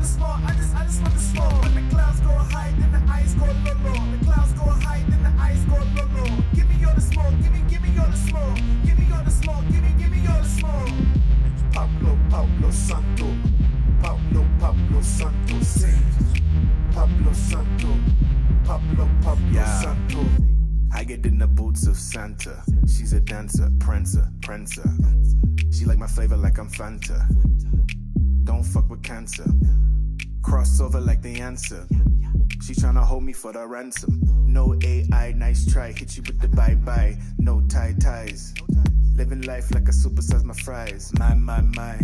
the smoke, I just want the smoke. When the clouds go high, then the ice go low, low. The clouds go high, then the ice go low, low. Give me all the smoke, give me all the smoke. Give me all the smoke, give me all the smoke. Pablo Santo, Pablo Santo, sing. Pablo Santo, Pablo Santo. I get in the boots of Santa. She's a dancer, prancer. She like my flavor like I'm Fanta. Don't fuck with cancer. Crossover like the answer. She tryna hold me for the ransom. No AI, nice try. Hit you with the bye-bye. No ties. Living life like I supersize my fries. My.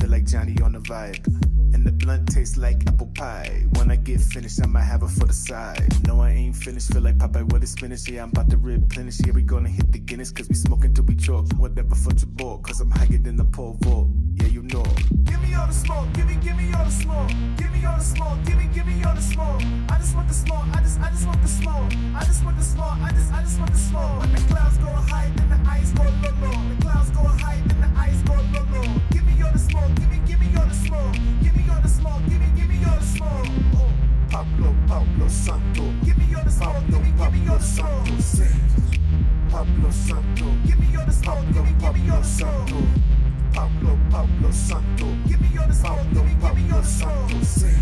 Feel like Johnny on the vibe. And the blunt tastes like apple pie. When I get finished, I might have her for the side. No, I ain't finished. Feel like Popeye with the spinach. Yeah, I'm about to replenish. Yeah, we gonna hit the Guinness. Cause we smoking till we choke. Whatever for your ball. Cause I'm higher than the pole vault. Yeah, you know. Give me all the smoke. Give me all the smoke. Give me all the smoke. Give me all the smoke. I just want the smoke. I just want the smoke. I just want the smoke. I just want the smoke. When the clouds go high, then the ice go low, low. The clouds go high, then the ice go low, low. Give me all the smoke. Give me all the smoke. Give me all the smoke. Give me all the smoke. Oh. Pablo Santo, give me all the smoke. Give me all the smoke. Sing. Pablo Santo, give me all the smoke. Give me all the smoke. Pablo Santo, give me all the smoke. Give me all the smoke. Sing.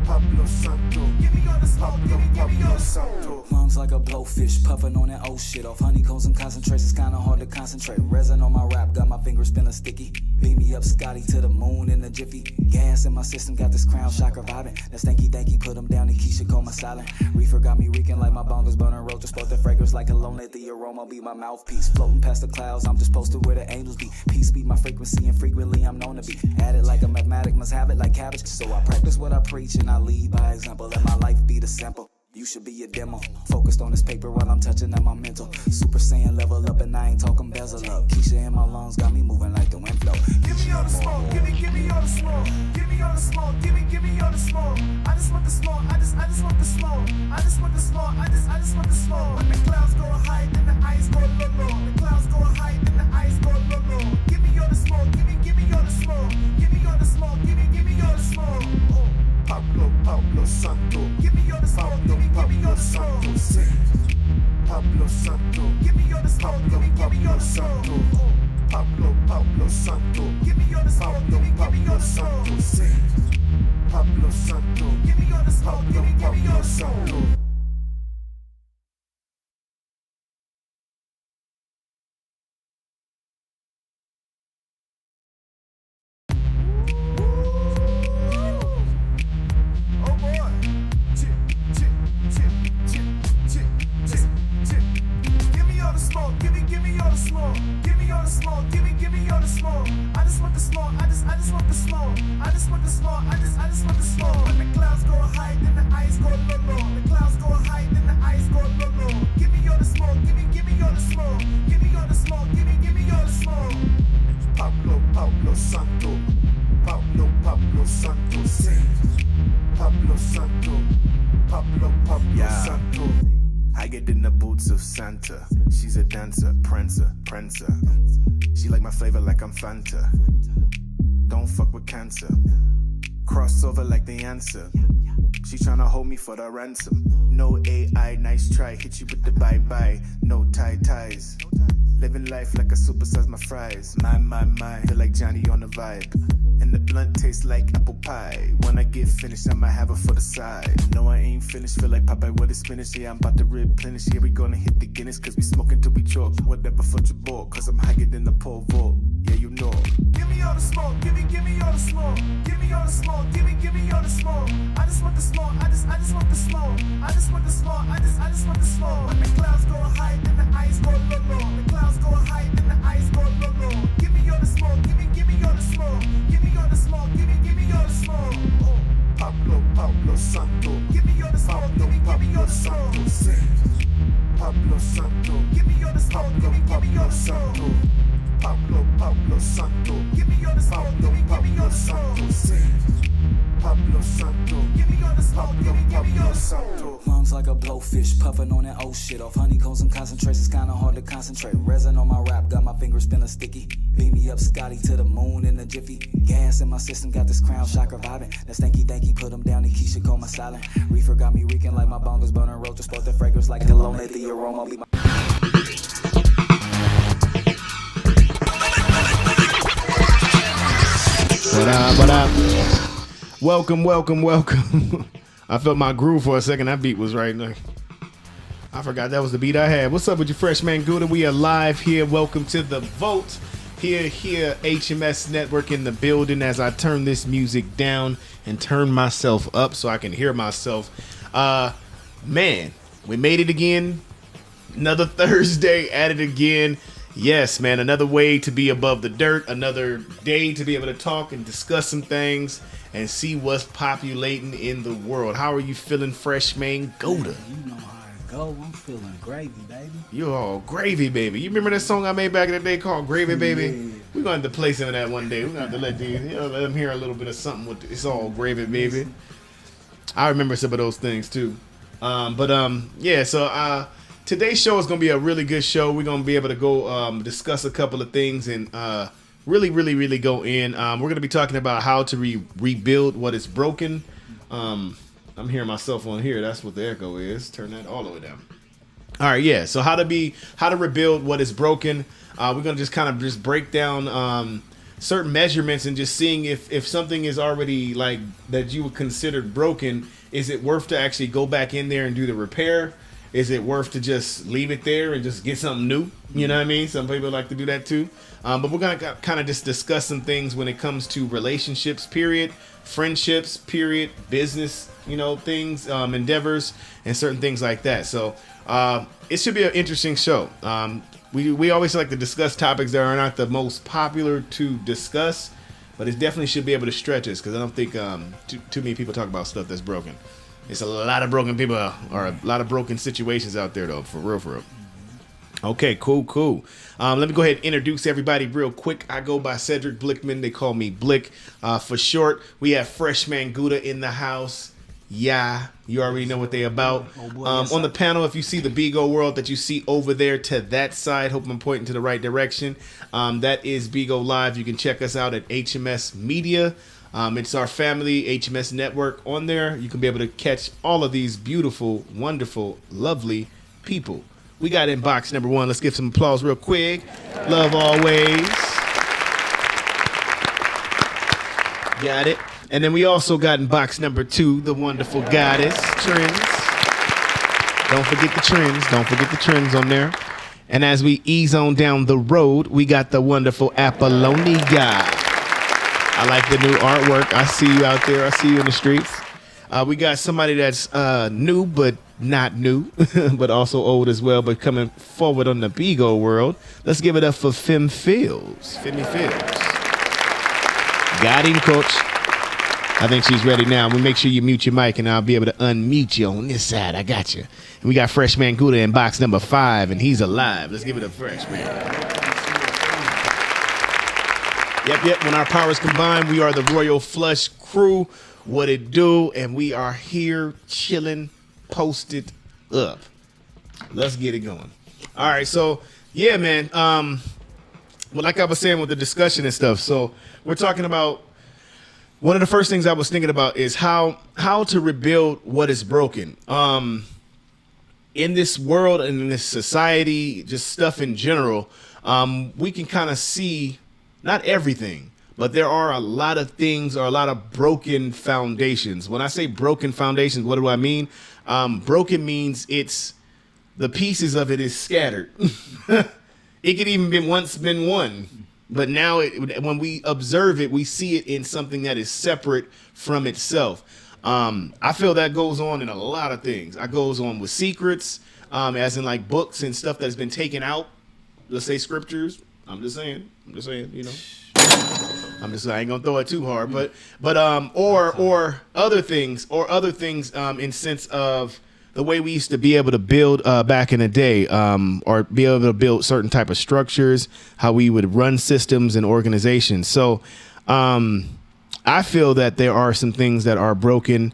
Pablo Santo, give me all the smoke. Give me all the smoke. Mom's like a blowfish, puffin' on that old shit. Off honeycombs and concentrates, it's kinda hard to concentrate. Resin on my rap, got my fingers feeling sticky. Beam me up, Scotty, to the moon in a jiffy. Gas in my system, got this crown chakra vibing. That stanky danky, put them down, and Keisha call my silent. Reefer got me reeking like my bongos burning roaches. Spoke the fragrance like cologne, let the aroma be my mouthpiece. Floating past the clouds, I'm just posted where the angels be. Peace be my frequency, and frequently I'm known to be. Added like a mathematic, must have it like cabbage. So I practice what I preach, and I lead by example. Let my life be the sample. You should be a demo. Focused on this paper while I'm touching on my mental. Super Saiyan level up and I ain't talking bezel up. Keisha in my lungs got me moving like the wind flow. Give me all the smoke. Give me all the smoke. Give me all the smoke. Give me all the smoke. I just want the smoke. I just want the smoke. I just want the smoke. I just want the smoke. When the clouds go high, then the ice go low, low. The clouds go high, then the ice go low, low. Give me all the smoke. Give me all the smoke. Give me all the smoke. Give me all the smoke. Oh. Pablo Santo, give me all the smoke. Give me all the smoke. Sing. Pablo Santo, give me all the smoke. Give me all the smoke. Pablo Santo, give me all the smoke. Give me all the smoke. Sing. Pablo Santo, give me all the smoke. Give me all the smoke. Santa. She's a dancer, prancer. She like my flavor like I'm Fanta. Don't fuck with cancer. Crossover like the answer. She tryna hold me for the ransom. No AI, nice try. Hit you with the bye-bye. No ties. Living life like I supersize my fries. My. Feel like Johnny on the vibe. And the blunt tastes like apple pie. When I get finished, I might have her for the side. No, I ain't finished. Feel like Popeye with the spinach. Yeah, I'm about to replenish. Yeah, we gonna hit the Guinness. Cause we smoking till we choke. Whatever for your ball. Cause I'm higher than the pole vault. Yeah, you know. Give me all the smoke. Give me all the smoke. Give me all the smoke. Give me all the smoke. I just want the smoke. I just want the smoke. I just want the smoke. I just want the smoke. When the clouds go high, then the ice go low, low. The clouds go high, then the ice go low, low. Give me all the smoke. Give me all the smoke. Give me all the smoke. Give me all the smoke. Oh. Pablo Santo, give me all the smoke. Give me all the smoke. Sing. Pablo Santo, give me all the smoke. Give me all the smoke. Pablo Santo, give me all the smoke. Give me all the smoke. Sing. Pablo Santo. Give me all the smoke, give me all Pablo the smoke. Santo. Lungs like a blowfish, puffing on that old shit off honeycombs and concentrates. It's kinda hard to concentrate. Resin on my rap, got my fingers spinning sticky. Beam me up, Scotty, to the moon in a jiffy. Gas in my system, got this crown chakra vibing. That stanky danky, put them down, and Keisha call my silent. Reefer got me reeking like my bongos burning roach. To sport the fragrance like cologne, let the aroma be my. What up? Welcome. I felt my groove for a second. That beat was right now. I forgot that was the beat I had. What's up with you, Freshman Gouda? We are live here. Welcome to the vote. Here, HMS Network in the building as I turn this music down and turn myself up so I can hear myself. Man, we made it again. Another Thursday at it again. Yes, man, another way to be above the dirt, another day to be able to talk and discuss some things and see what's populating in the world. How are you feeling, Freshman Gouda? You know how it go. I'm feeling gravy, baby. You're all gravy, baby. You remember that song I made back in the day called Gravy, Baby? Yeah. We're going to have to play some of that one day. We're going to have to let them hear a little bit of something with It's All Gravy, Baby. I remember some of those things, too. Today's show is going to be a really good show. We're going to be able to go discuss a couple of things and really go in. We're going to be talking about how to rebuild what is broken. I'm hearing myself on here. That's what the echo is. Turn that all the way down. All right, yeah. So how to rebuild what is broken. We're going to just kind of just break down certain measurements and just seeing if something is already like that you would consider broken. Is it worth to actually go back in there and do the repair? Is it worth to just leave it there and just get something new? You know what I mean? Some people like to do that too. But we're going to kind of just discuss some things when it comes to relationships, period, friendships, period, business, things, endeavors, and certain things like that. So it should be an interesting show. We always like to discuss topics that are not the most popular to discuss, but it definitely should be able to stretch us because I don't think too many people talk about stuff that's broken. It's a lot of broken people or a lot of broken situations out there, though, for real. Okay, cool. Let me go ahead and introduce everybody real quick. I go by Cedric Blickman. They call me Blick for short. We have Freshman Gouda in the house. Yeah, you already know what they about. On the panel, if you see the Bigo World that you see over there to that side, hope I'm pointing to the right direction. That is Bigo Live. You can check us out at HMS Media. It's our family HMS network on there. You can be able to catch all of these beautiful, wonderful, lovely people. We got in box number 1. Let's give some applause real quick. Love always. Got it. And then we also got in box number 2, the wonderful goddess, Trends. Don't forget the trends on there. And as we ease on down the road, we got the wonderful Apollonia. I like the new artwork. I see you out there. I see you in the streets. We got somebody that's new, but not new, but also old as well, but coming forward on the Bigo World. Let's give it up for Femi Fields. Got him, coach. I think she's ready now. We make sure you mute your mic, and I'll be able to unmute you on this side. I got you. And we got Freshman Gouda in box number 5, and he's alive. Let's give it up, Freshman. Yep. When our powers combine, we are the Royal Flush crew. What it do? And we are here chilling, posted up. Let's get it going. All right. So, yeah, man. Like I was saying with the discussion and stuff. So we're talking about one of the first things I was thinking about is how to rebuild what is broken. In this world and in this society, just stuff in general, we can kind of see. Not everything, but there are a lot of things or a lot of broken foundations. When I say broken foundations, what do I mean? Broken means it's the pieces of it is scattered. It could even once been one, but now when we observe it, we see it in something that is separate from itself. I feel that goes on in a lot of things. It goes on with secrets, as in like books and stuff that's been taken out. Let's say scriptures. I'm just saying, I ain't gonna throw it too hard, but or other things in sense of the way we used to be able to build back in the day, or be able to build certain type of structures, how we would run systems and organizations. So I I feel that there are some things that are broken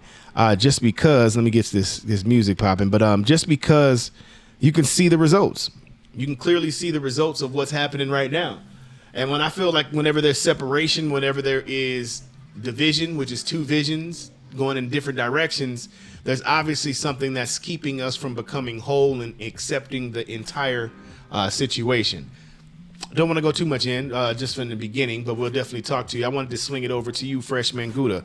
just because, let me get this music popping, but just because you can see the results. You can clearly see the results of what's happening right now. And when I feel like whenever there's separation, whenever there is division, which is two visions going in different directions, there's obviously something that's keeping us from becoming whole and accepting the entire situation. Don't want to go too much in just from the beginning, but we'll definitely talk to you. I wanted to swing it over to you, Freshman Gouda.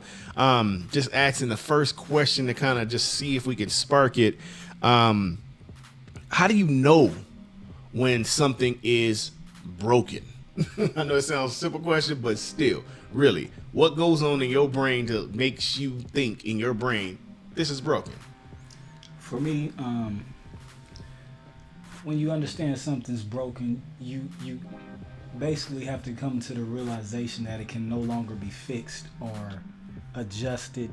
Just asking the first question to kind of just see if we can spark it. How do you know when something is broken? I know it sounds a simple question, but still, really, what goes on in your brain to makes you think in your brain this is broken? For me, when you understand something's broken, you basically have to come to the realization that it can no longer be fixed or adjusted.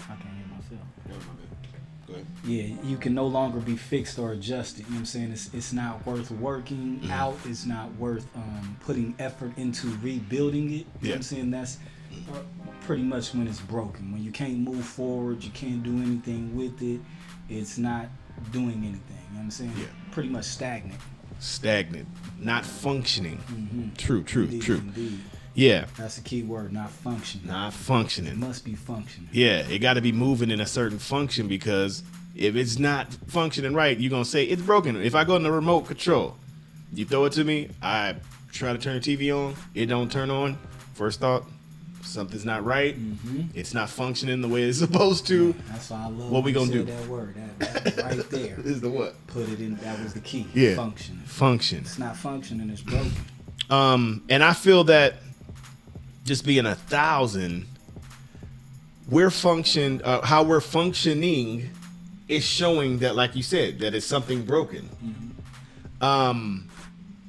I can't hear myself. Go ahead. Yeah, you can no longer be fixed or adjusted. You know what I'm saying? It's not worth working out. It's not worth putting effort into rebuilding it. You know what I'm saying? That's pretty much when it's broken. When you can't move forward, you can't do anything with it. It's not doing anything. You know what I'm saying? Yeah. Pretty much stagnant. Stagnant, not functioning. Mm-hmm. True. Indeed. Yeah. That's the key word, not functioning. Not It functioning. must be functioning. Yeah, it got to be moving in a certain function, because if it's not functioning right, you're going to say it's broken. If I go in the remote control, you throw it to me, I try to turn the TV on, it don't turn on. First thought, something's not right. Mm-hmm. It's not functioning the way it's supposed to. Yeah, that's why I love What we when gonna you do? said that word. That right there. This is the what? Put it in. That was the key. Yeah. Functioning. Function. It's not functioning. It's broken. And I feel that just being 1,000, how we're functioning is showing that, like you said, that it's something broken. Mm-hmm.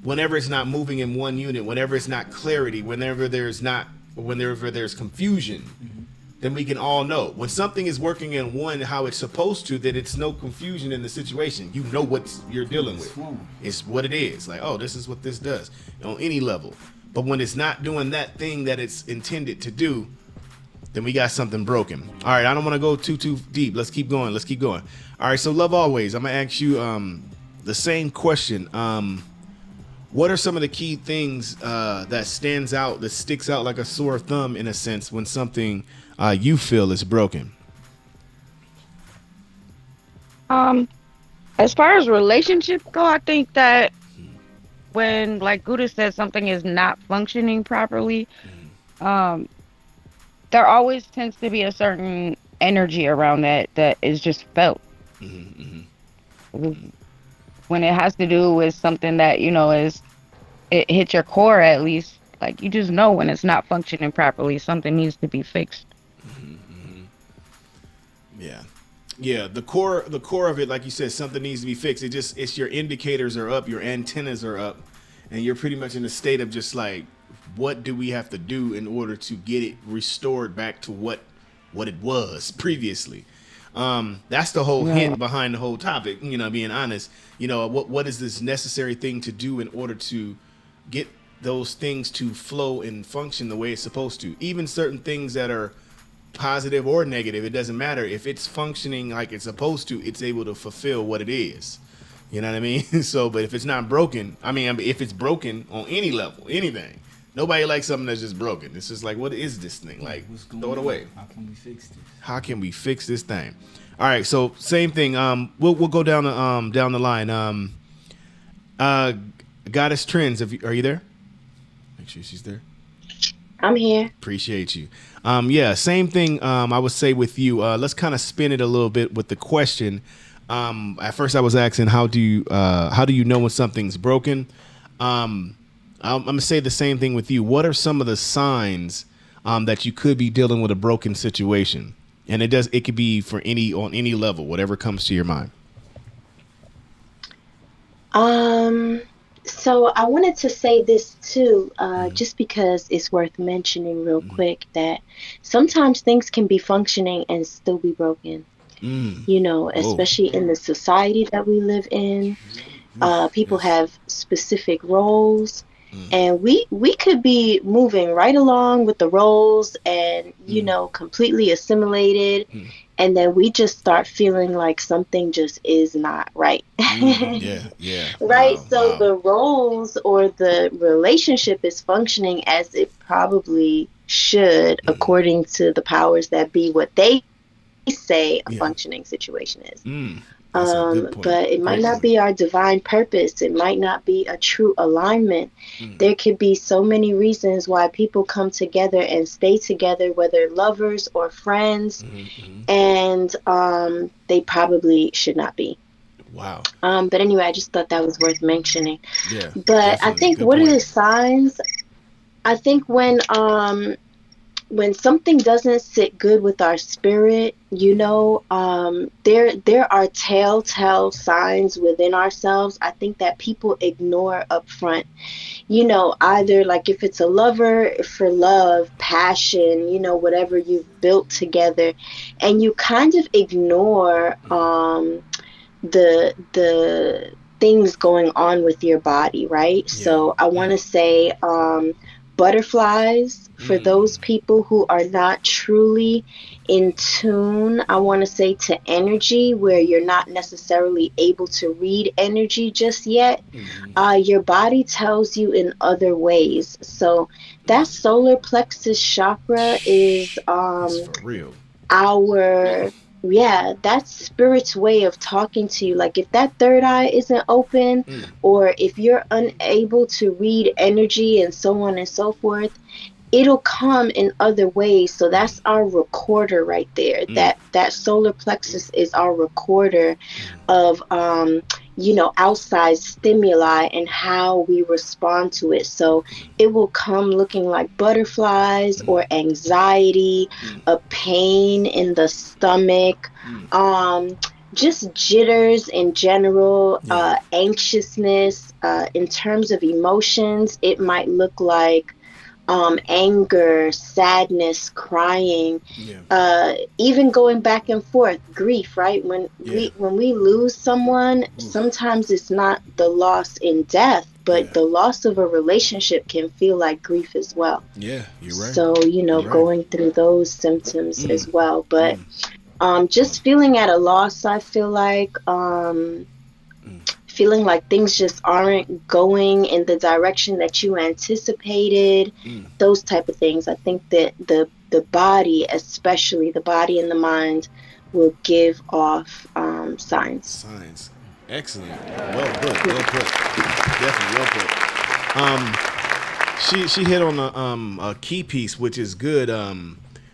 Whenever it's not moving in one unit, whenever it's not clarity, whenever there's confusion, mm-hmm. then we can all know when something is working in one how it's supposed to, that it's no confusion in the situation. You know what you're dealing with. It's what it is. Like, oh, this is what this does on any level. But when it's not doing that thing that it's intended to do, then we got something broken. All right, I don't want to go too deep. Let's keep going. All right, so Love Always, I'm going to ask you the same question. What are some of the key things that sticks out like a sore thumb, in a sense, when something you feel is broken? As far as relationships go, I think that when, like Gouda said, something is not functioning properly, there always tends to be a certain energy around that is just felt. Mm-hmm. When it has to do with something that, it hits your core, at least, like, you just know when it's not functioning properly, something needs to be fixed. Mm-hmm. Yeah. The core of it, like you said, something needs to be fixed. It's your indicators are up, your antennas are up, and you're pretty much in a state of just like, what do we have to do in order to get it restored back to what it was previously? That's the whole hint behind the whole topic, being honest. What is this necessary thing to do in order to get those things to flow and function the way it's supposed to? Even certain things that are positive or negative, it doesn't matter. If it's functioning like it's supposed to, it's able to fulfill what it is. You know what I mean? So, but if it's not broken, if it's broken on any level, anything, nobody likes something that's just broken. It's just like, what is this thing? Like, throw it away. How can we fix this? How can we fix this thing? All right, so same thing. We'll go down the line. Goddess Trends, are you there? Make sure she's there. I'm here. Appreciate you. Yeah, same thing. I would say with you. Let's kind of spin it a little bit with the question. At first, I was asking, how do you know when something's broken? I'm gonna say the same thing with you. What are some of the signs that you could be dealing with a broken situation? And it could be on any level, whatever comes to your mind. So I wanted to say this too, just because it's worth mentioning real quick, that sometimes things can be functioning and still be broken. Especially in the society that we live in. People have specific roles, And we could be moving right along with the roles and, completely assimilated. And then we just start feeling like something just is not right. Yeah. Right? So Wow. the roles or the relationship is functioning as it probably should, according to the powers that be, what they say a functioning situation is. That's a good point. But it might not be our divine purpose. It might not be a true alignment. There could be so many reasons why people come together and stay together, whether lovers or friends, and they probably should not be. Wow. But anyway, I just thought that was worth mentioning. Yeah. But I think what are the signs? I think when something doesn't sit good with our spirit, there are telltale signs within ourselves, I think, that people ignore up front. Either like if it's a lover, for love, passion, whatever you've built together, and you kind of ignore the things going on with your body, right? Yeah. So I want to say butterflies, for those people who are not truly in tune, I want to say, to energy, where you're not necessarily able to read energy just yet. Your body tells you in other ways. So that solar plexus chakra is That's for real. that's spirit's way of talking to you. Like if that third eye isn't open, or if you're unable to read energy and so on and so forth, it'll come in other ways. So that's our recorder right there. That solar plexus is our recorder of outside stimuli and how we respond to it. So it will come looking like butterflies or anxiety, a pain in the stomach, just jitters in general, anxiousness. In terms of emotions, it might look like anger, sadness, crying, even going back and forth, grief, right? When we lose someone, sometimes it's not the loss in death, but the loss of a relationship can feel like grief as well. Yeah, you're right. So, going through those symptoms as well. But just feeling at a loss, I feel like feeling like things just aren't going in the direction that you anticipated, those type of things. I think that the body, especially the body and the mind, will give off signs. Excellent. Well put. Definitely well put. She hit on a key piece, which is good,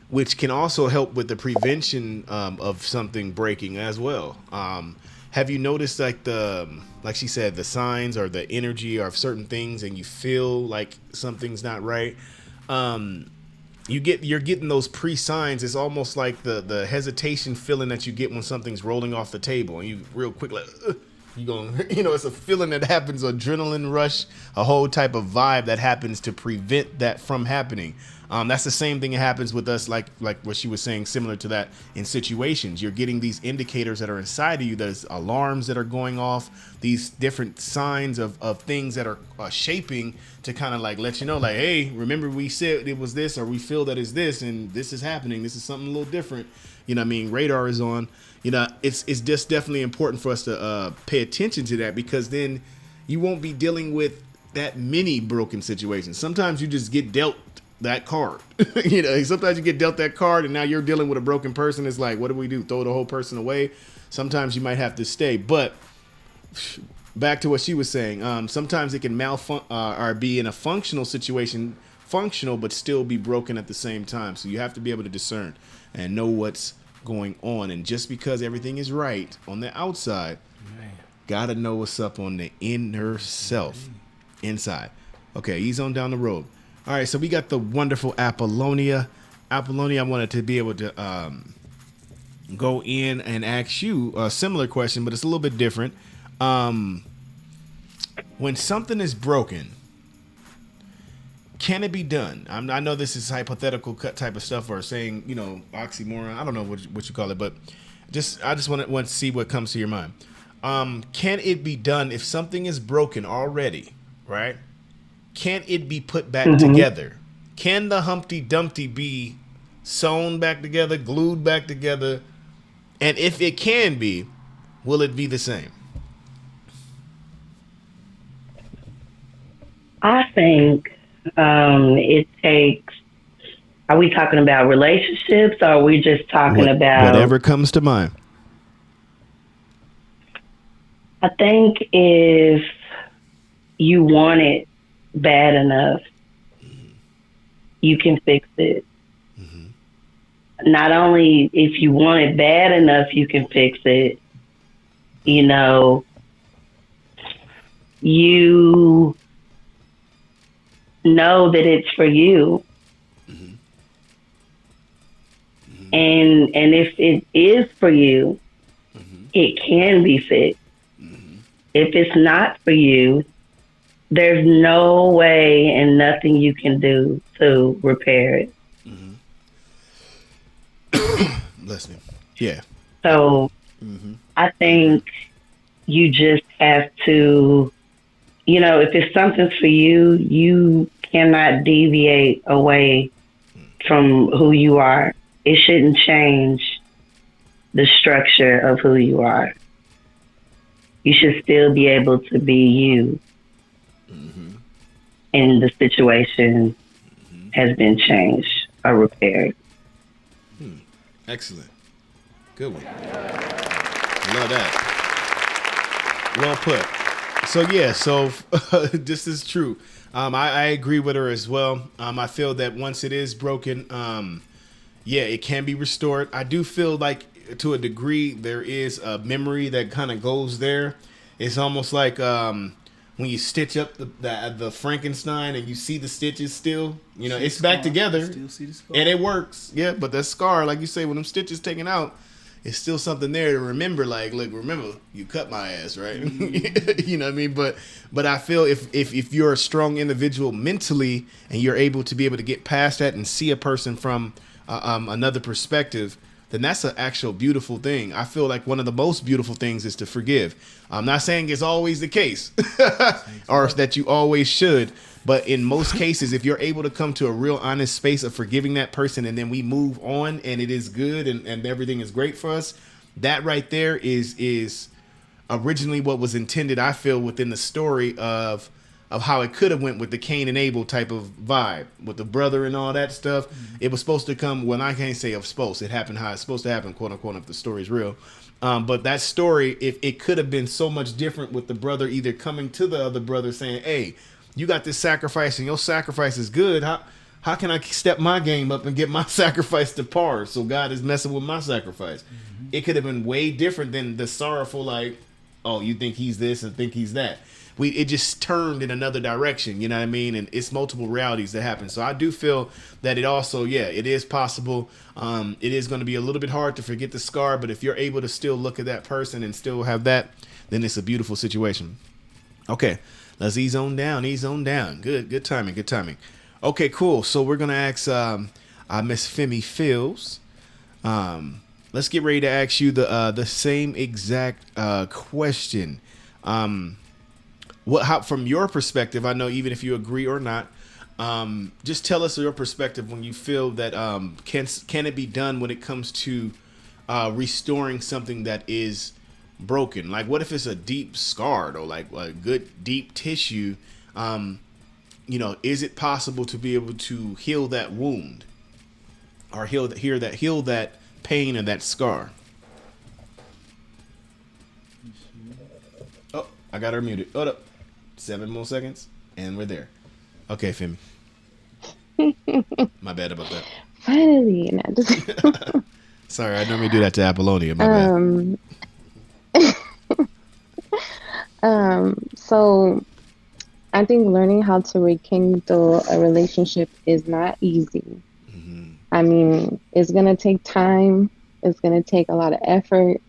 which can also help with the prevention of something breaking as well. Have you noticed like she said, the signs or the energy of certain things, and you feel like something's not right? You're getting those pre-signs. It's almost like the hesitation feeling that you get when something's rolling off the table, and you real quick like you going, it's a feeling that happens, adrenaline rush, a whole type of vibe that happens to prevent that from happening. That's the same thing that happens with us, like what she was saying, similar to that in situations. You're getting these indicators that are inside of you. There's alarms that are going off, these different signs of things that are shaping to kind of like let you know, like, hey, remember we said it was this, or we feel that it's this, and this is happening. This is something a little different. Radar is on. It's just definitely important for us to pay attention to that, because then you won't be dealing with that many broken situations. Sometimes you just get dealt that card. Sometimes you get dealt that card and now you're dealing with a broken person. It's like, what do we do? Throw the whole person away? Sometimes you might have to stay. But back to what she was saying, sometimes it can or be in a functional situation, functional but still be broken at the same time. So you have to be able to discern and know what's going on. And just because everything is right on the outside, gotta know what's up on the inner self, inside. Okay, ease on down the road. All right, so we got the wonderful Apollonia. Apollonia, I wanted to be able to go in and ask you a similar question, but it's a little bit different. When something is broken, can it be done? I know this is hypothetical type of stuff, or saying, oxymoron. I don't know what you call it, but I just want to see what comes to your mind. Can it be done if something is broken already, right? can it be put back together? Can the Humpty Dumpty be sewn back together, glued back together? And if it can be, will it be the same? I think it takes. Are we talking about relationships, or are we just talking about whatever comes to mind? I think if you want it bad enough, you can fix it. Not only if you want it bad enough, you can fix it. You know, you know that it's for you. And if it is for you, it can be fixed. If it's not for you, there's no way and nothing you can do to repair it. Bless me. Yeah. So I think you just have to, you know, if it's something for you, you cannot deviate away from who you are. It shouldn't change the structure of who you are. You should still be able to be you. And the situation has been changed or repaired. Excellent. Good one. Love that. Well put. So yeah, so this is true. I agree with her as well. I feel that once it is broken, yeah, it can be restored. I do feel like to a degree there is a memory that kind of goes there. It's almost like when you stitch up the Frankenstein and you see the stitches still, you know, it's back together and it works. Yeah, but that scar, like you say, when them stitches taken out, it's still something there to remember. Like, look, remember you cut my ass, right? You know what I mean? But I feel if you're a strong individual mentally and you're able to be able to get past that and see a person from another perspective, then that's an actual beautiful thing. I feel like one of the most beautiful things is to forgive. I'm not saying it's always the case or that you always should, but in most cases, if you're able to come to a real honest space of forgiving that person and then we move on and it is good and everything is great for us, that right there is originally what was intended, I feel, within the story of how it could have went with the Cain and Abel type of vibe with the brother and all that stuff. It was supposed to come, well, I can't say of supposed, it happened how it's supposed to happen, quote unquote, if the story's real. But that story, if it could have been so much different with the brother either coming to the other brother saying, hey, you got this sacrifice and your sacrifice is good. How can I step my game up and get my sacrifice to par? So God is messing with my sacrifice. It could have been way different than the sorrowful, like, oh, you think he's this and think he's that. It just turned in another direction, you know what I mean? And it's multiple realities that happen. So I do feel that it also, yeah, it is possible. It is going to be a little bit hard to forget the scar, but if you're able to still look at that person and still have that, then it's a beautiful situation. Okay, let's ease on down. Good timing. Okay, cool. So we're going to ask Miss Femi Fields. Let's get ready to ask you the same exact question. How, from your perspective, I know even if you agree or not, just tell us your perspective when you feel that can it be done when it comes to restoring something that is broken? Like, what if it's a deep scar or like a good deep tissue? You know, is it possible to be able to heal that wound or heal that pain and that scar? Oh, I got her muted. Hold up. 7 more seconds, and we're there. Okay, Femi. My bad about that. Finally. No, just Sorry, I normally do that to Apollonia. My bad. So I think learning how to rekindle a relationship is not easy. I mean, it's going to take time. It's going to take a lot of effort,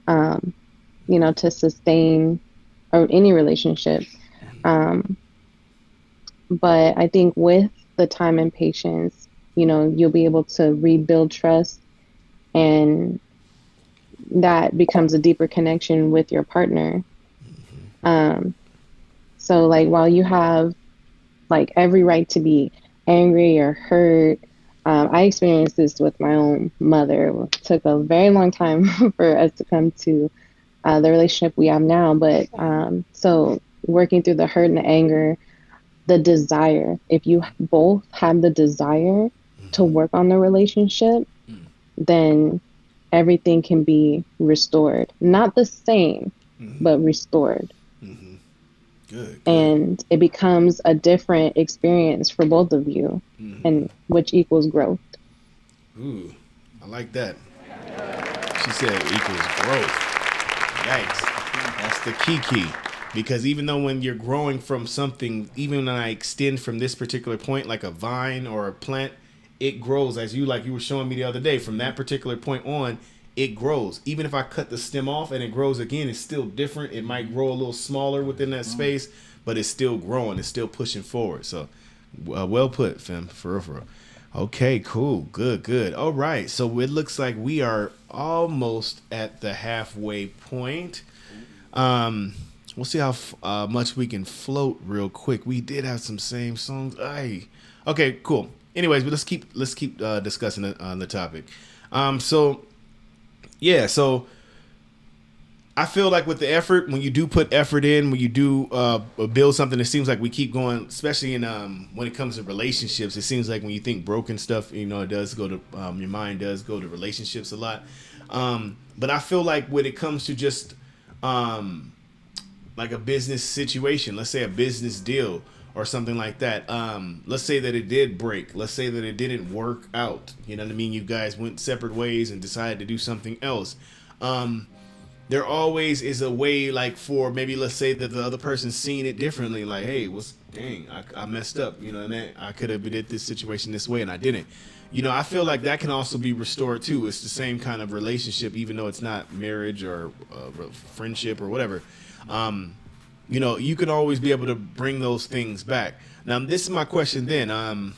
you know, to sustain or any relationship. But I think with the time and patience, you know, you'll be able to rebuild trust, and that becomes a deeper connection with your partner. So like while you have like every right to be angry or hurt. I experienced this with my own mother. It took a very long time for us to come to the relationship we have now. But so working through the hurt and the anger, the desire, if you both have the desire to work on the relationship, then everything can be restored. Not the same, but restored. Good. And it becomes a different experience for both of you, and which equals growth. Ooh, I like that. She said equals growth. Yikes. That's the key. Because even though when you're growing from something, even when I extend from this particular point, like a vine or a plant, it grows as you were showing me the other day. From that particular point on, it grows. Even if I cut the stem off and it grows again, it's still different. It might grow a little smaller within that space, but it's still growing. It's still pushing forward. So, well put, fam. For real. Okay, cool. Good. All right. So it looks like we are almost at the halfway point. We'll see how much we can float real quick. We did have some same songs. Okay, cool. Anyways, but let's keep discussing the topic. So I feel like with the effort, when you do put effort in, when you do build something, it seems like we keep going. Especially in when it comes to relationships, it seems like when you think broken stuff, it does go to your mind does go to relationships a lot. But I feel like when it comes to just like a business situation, let's say a business deal or something like that. Let's say that it did break. Let's say that it didn't work out. You know what I mean? You guys went separate ways and decided to do something else. There always is a way, like, for maybe let's say that the other person's seen it differently. Like, hey, I messed up. And I could have did this situation this way and I didn't. I feel like that can also be restored too. It's the same kind of relationship, even though it's not marriage or friendship or whatever. You can always be able to bring those things back. Now, this is my question then,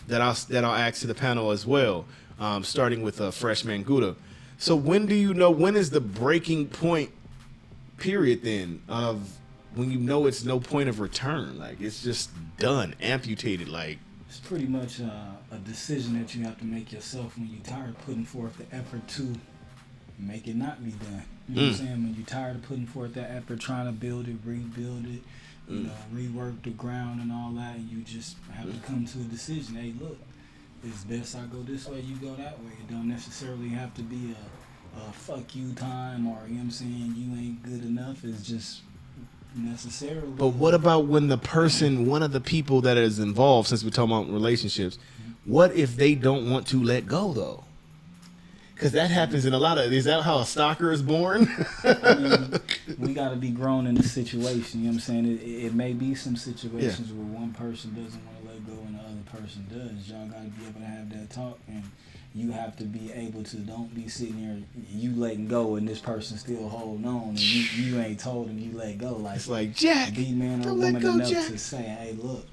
that I'll ask to the panel as well, starting with Freshman Gouda. So when is the breaking point period then of when it's no point of return? Like, it's just done, amputated, like. It's pretty much a decision that you have to make yourself when you're tired of putting forth the effort to make it not be done. You know what I'm saying? When you're tired of putting forth that effort, trying to build it, rebuild it, rework the ground and all that, and you just have to come to a decision. Hey, look, it's best I go this way, you go that way. It don't necessarily have to be a fuck you time, or, you know what I'm saying, you ain't good enough. It's just necessarily. But what about when one of the people that is involved, since we're talking about relationships, what if they don't want to let go though? Because that happens in a lot of. Is that how a stalker is born? We got to be grown in the situation. You know what I'm saying? It may be some situations where one person doesn't want to let go and the other person does. Y'all got to be able to have that talk, and you have to be able to. Don't be sitting here, you letting go, and this person still holding on, and you ain't told him you let go. Like, it's like, Jack, be man or don't woman let go, enough Jack. to say, hey, look,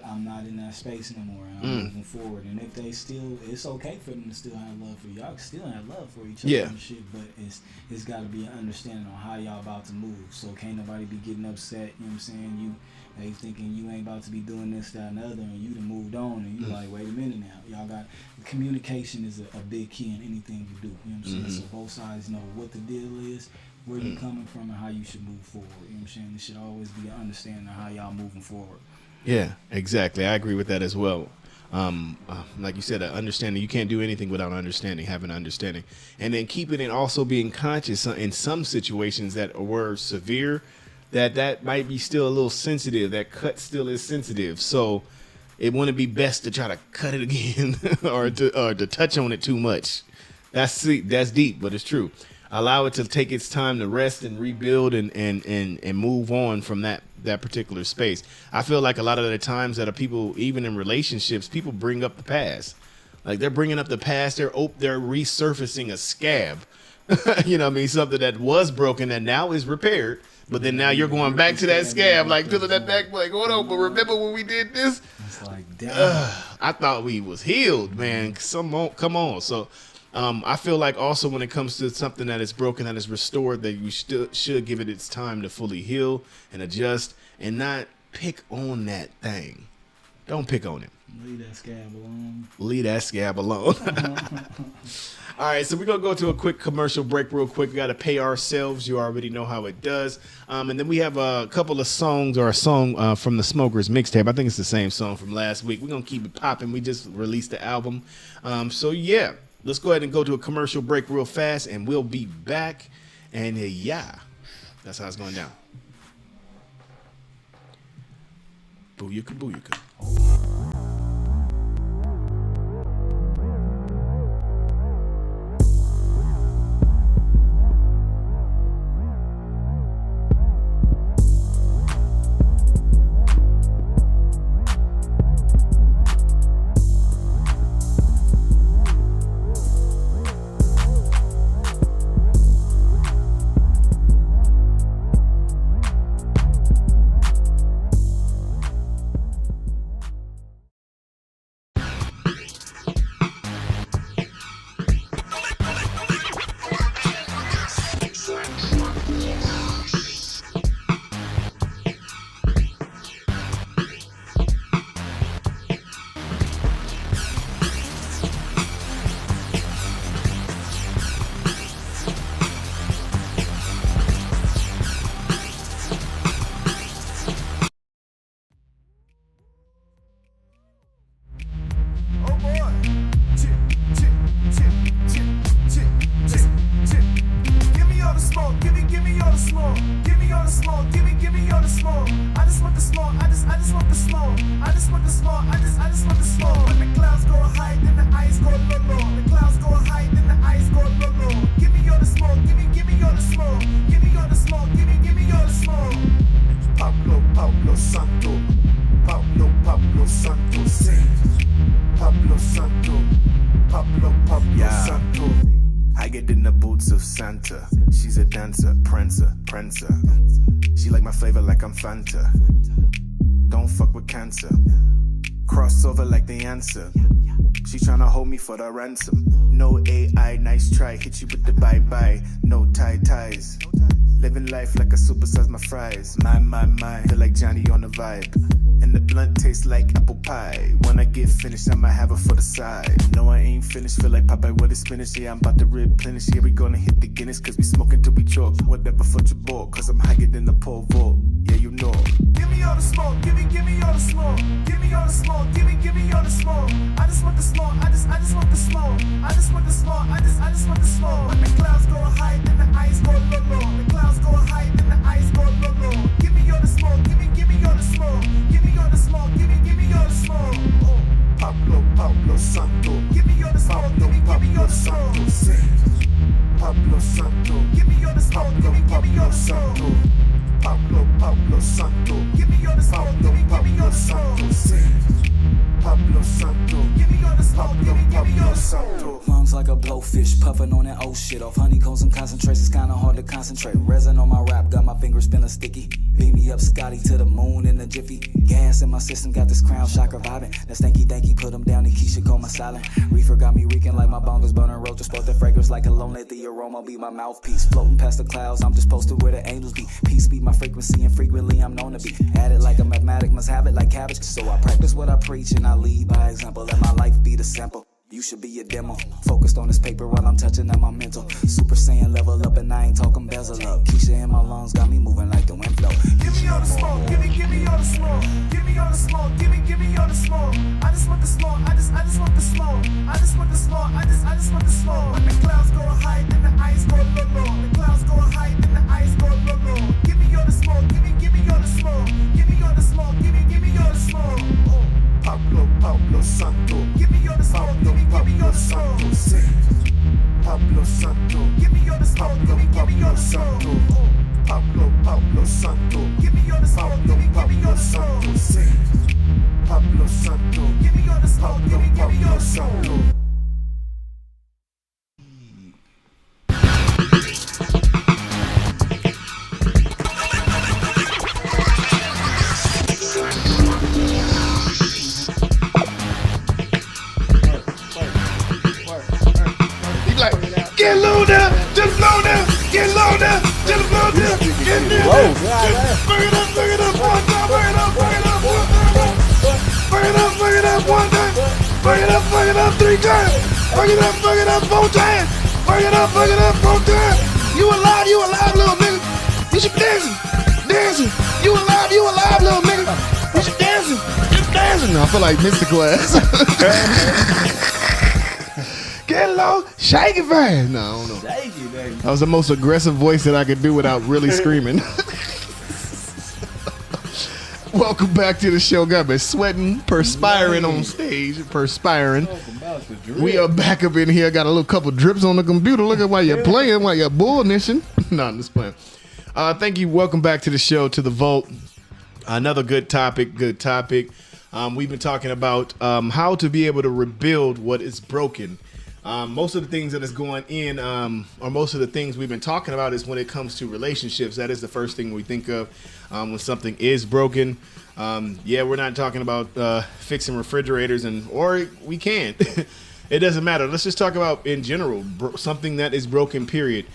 I'm not in that space no more. I'm moving forward. And if they still, it's okay for them to still have love for you. Y'all can still have love for each other and shit, but it's got to be an understanding on how y'all about to move. So can't nobody be getting upset, you know what I'm saying? They thinking you ain't about to be doing this, that, and the other, and you done moved on, and you like, wait a minute now. Y'all got, communication is a big key in anything you do, you know what I'm saying? So both sides know what the deal is, where you coming from, and how you should move forward, you know what I'm saying? It should always be an understanding of how y'all moving forward. Yeah, exactly. I agree with that as well. Like you said, understanding. You can't do anything without understanding, having understanding. And then keeping it also being conscious in some situations that were severe, that might be still a little sensitive. That cut still is sensitive. So it wouldn't be best to try to cut it again or to touch on it too much. That's deep, but it's true. Allow it to take its time to rest and rebuild and move on from that particular space. I feel like a lot of the times that people, even in relationships, people bring up the past. Like, they're bringing up the past. They're resurfacing a scab. You know what I mean? Something that was broken that now is repaired. But then now you're going back to that scab, like peeling that back, like, hold on, but remember when we did this? It's like, damn. I thought we was healed, man. Come on. So I feel like also when it comes to something that is broken, that is restored, that you still should give it its time to fully heal and adjust and not pick on that thing. Don't pick on him. Leave that scab alone. Leave that scab alone. All right, so we're going to go to a quick commercial break real quick. We got to pay ourselves. You already know how it does. And then we have a couple of songs, or a song from the Smokers mixtape. I think it's the same song from last week. We're going to keep it popping. We just released the album. So, yeah, let's go ahead and go to a commercial break real fast, and we'll be back. And, yeah, that's how it's going down. Booyaka, booyaka. Oh boy. Chip, chip, chip, chip, chip, chip, chip. Give me all the smoke. Give me all the smoke. Give me all the smoke. Give me all the smoke. I just want the smoke. I just want the smoke. I just want the smoke. I just want the smoke. When the clouds go high, then the ice go low low. The clouds go high, then the ice go low low. Give me all the smoke. Give me all the smoke. Give me all the smoke. Give me all the smoke. Pablo Santo. Pablo Santo. Sing. Pablo Santo. Pablo Yeah. Santo. I get in the boots of Santa. She's a dancer, prancer. She like my flavor like I'm Fanta. Don't fuck with cancer. Crossover like the answer. She tryna hold me for the ransom. No AI, nice try. Hit you with the bye-bye. No ties. Living life like I supersize my fries. My. Feel like Johnny on the vibe. And the blunt tastes like apple pie. When I get finished, I'ma have her for the side. No, I ain't finished. Feel like Popeye with the spinach. Yeah, I'm about to replenish. Yeah, we gonna hit the Guinness. Cause we smoking till we choke. Whatever for your board. Cause I'm higher than the pole vault. Yeah, you know. Give me all the smoke. Give me all the smoke. Give me all the smoke. Give me all the smoke. I just want the smoke. I just want the smoke. I just want the smoke. I just want the smoke. When the clouds go high, then the ice go low low. The clouds go high, then the ice go low low. Give me all the smoke. Give me all the smoke. Give me all the smoke. Give me all the smoke. Oh. Pablo Santo. Give me all the smoke. Give me all the smoke. Santo. Sing. Pablo Santo. Give me all the smoke. Give me all the smoke. Santo. Pablo Santo. Give me all the smoke. Give me all the smoke. Santo. Sing. Pablo Santo. Give me all the smoke. Give me all Pablo the smoke. Santo. Lungs like a blowfish, puffing on that old shit. Off honeycombs and concentrates, it's kinda hard to concentrate. Resin on my rap, got my fingers feeling sticky. Beam me up, Scotty, to the moon in a jiffy. Gas in my system, got this crown chakra vibing. That stanky danky, put them down, and Keisha call my silent. Reefer got me reeking like my bongos burning roaches. Sport the fragrance like cologne, let the aroma be my mouthpiece. Floating past the clouds, I'm just posted where the angels be. Peace be my frequency, and frequently I'm known to be. At it like a mathematic, must have it like cabbage. So I practice what I preach, and I lead by example. Let my life be the sample. You should be a demo. Focused on this paper while I'm touching on my mental. Super Saiyan level up and I ain't talking bezel up. Keisha in my lungs got me moving like the wind flow. Give me all the smoke. Give me all the smoke. Give me all the smoke. Give me all the smoke. I just want the smoke. I just want the smoke. I just want the smoke. I just want the smoke. When the clouds go high, then the ice go low low. The clouds go high, then the ice go low low. Give me all the smoke. Give me all the smoke. Give me all the smoke. Give me all the smoke. Oh. Pablo Santo. Give me all the smoke. Give me all the smoke. Santo. Sing. Pablo Santo. Give me all the smoke. Give me all the smoke. Oh. Pablo Santo. Give me all the smoke. Give me all the smoke. Santo. Sing. Pablo Santo. Give me all the smoke. Give me all Pablo the smoke. Santo. He like, get low now, just low now, get low now, just low now, get low now. Bring it up, one time, bring it up, it up one time. Fuck it up 3 times. Fuck it up 4 times. Fuck it up 4 times. You alive, little nigga. You should be dancing. You alive, little nigga. You should dancing. No, I feel like mystical ass. Get low, shake it fast. No, I don't know. That was the most aggressive voice that I could do without really screaming. Welcome back to the show. Got me sweating, perspiring on stage, We are back up in here. Got a little couple drips on the computer. Look at why you're playing, while you're bullnishing. No, I'm just playing. Thank you. Welcome back to the show, to the Vault. Another good topic. We've been talking about how to be able to rebuild what is broken. Most of the things that is going in, or most of the things we've been talking about, is when it comes to relationships. That is the first thing we think of when something is broken. We're not talking about fixing refrigerators, or we can. It doesn't matter. Let's just talk about in general something that is broken. Period.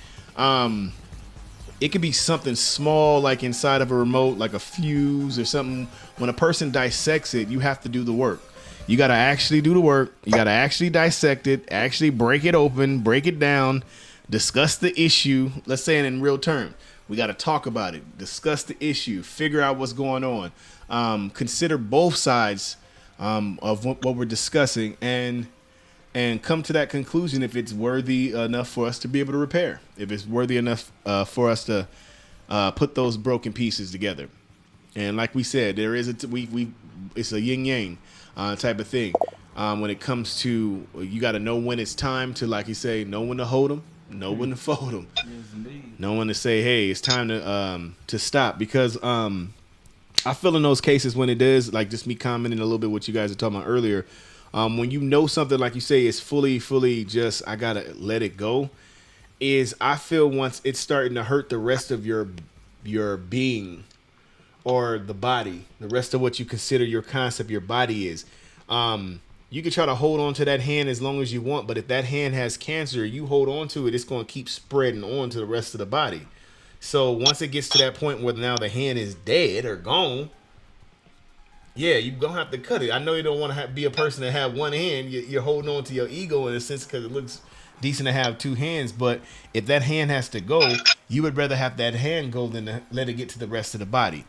It could be something small, like inside of a remote, like a fuse or something. When a person dissects it, you have to do the work. You got to actually do the work. You got to actually dissect it, actually break it open, break it down, discuss the issue. Let's say it in real terms. We got to talk about it, discuss the issue, figure out what's going on, consider both sides of what we're discussing, and come to that conclusion if it's worthy enough for us to be able to repair, if it's worthy enough for us to put those broken pieces together. And like we said, there is it's a yin yang type of thing. When it comes to, you got to know when it's time to, like you say, know when to hold them, know when to fold them, know when to say, hey, it's time to stop. Because I feel in those cases when it does, like just me commenting a little bit what you guys were talking about earlier, when you know something, like you say, is fully just, I gotta let it go, is I feel once it's starting to hurt the rest of your being, or the body, the rest of what you consider your concept, your body is. You can try to hold on to that hand as long as you want, but if that hand has cancer, you hold on to it, it's going to keep spreading on to the rest of the body. So once it gets to that point where now the hand is dead or gone, yeah, you're going to have to cut it. I know you don't want to be a person that have one hand. You're holding on to your ego in a sense because it looks decent to have 2 hands. But if that hand has to go, you would rather have that hand go than to let it get to the rest of the body.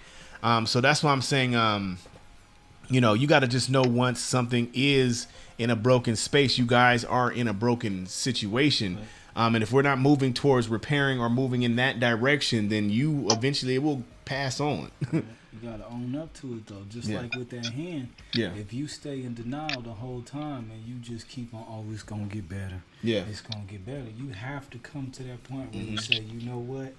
So that's why I'm saying, you got to just know once something is in a broken space, you guys are in a broken situation. And if we're not moving towards repairing or moving in that direction, then it will pass on. You gotta own up to it though, just like with that hand. Yeah. If you stay in denial the whole time and you just keep on, oh, it's gonna get better. Yeah. It's gonna get better. You have to come to that point where you say, you know what?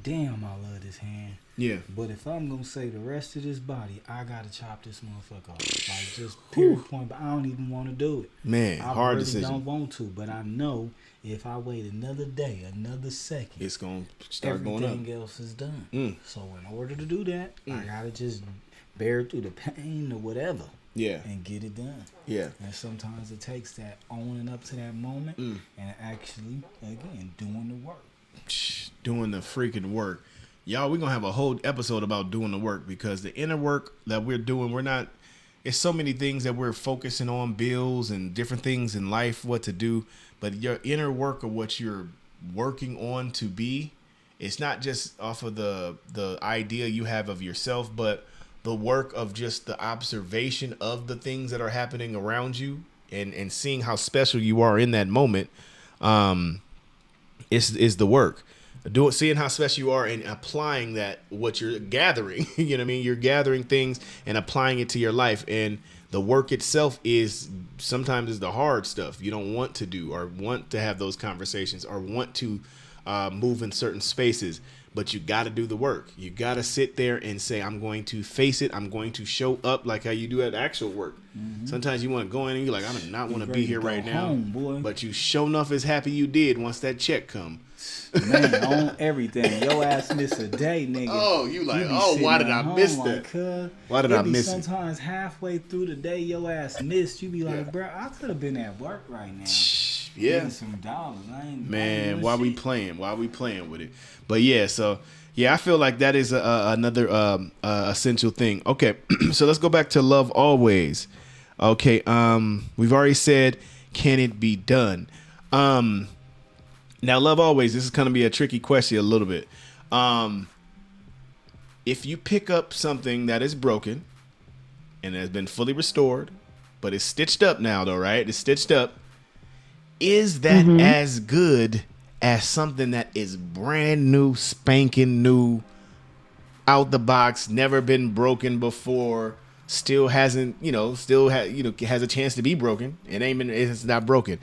Damn, I love this hand. Yeah. But if I'm gonna say the rest of this body, I gotta chop this motherfucker off. Like just period point. But I don't even want to do it. Man, hard decision. I don't want to, but I know if I wait another day, another second, it's gonna start going up. Everything else is done. So in order to do that, I gotta just bear through the pain or whatever. Yeah. And get it done. Yeah. And sometimes it takes that owning up to that moment and actually, again, doing the work. Doing the freaking work. Y'all, we're going to have a whole episode about doing the work, because the inner work that we're doing, it's so many things that we're focusing on, bills and different things in life, what to do. But your inner work of what you're working on to be, it's not just off of the idea you have of yourself, but the work of just the observation of the things that are happening around you and seeing how special you are in that moment. Is the work. Seeing how special you are and applying that, what you're gathering. You know what I mean? You're gathering things and applying it to your life. And the work itself sometimes is the hard stuff you don't want to do, or want to have those conversations, or want to move in certain spaces. But you got to do the work. You got to sit there and say, I'm going to face it. I'm going to show up, like how you do at actual work. Sometimes you want to go in and you're like, I do not want to be here right now. Boy. But you sure enough is happy you did once that check come. Man, on everything. Your ass miss a day, nigga. Oh, you like, why did I miss that? Why did I miss it? Sometimes halfway through the day, your ass missed. You be like, bro, I could have been at work right now. Yeah. Some dollars. Man, why we playing? Why we playing with it? But yeah, so yeah, I feel like that is another essential thing. Okay, so let's go back to love always. Okay, we've already said, can it be done? Now love always. This is gonna be a tricky question a little bit. If you pick up something that is broken and has been fully restored, but it's stitched up now, though, right? It's stitched up. Is that as good as something that is brand new, spanking new, out the box, never been broken before, still hasn't, has a chance to be broken? It's not broken.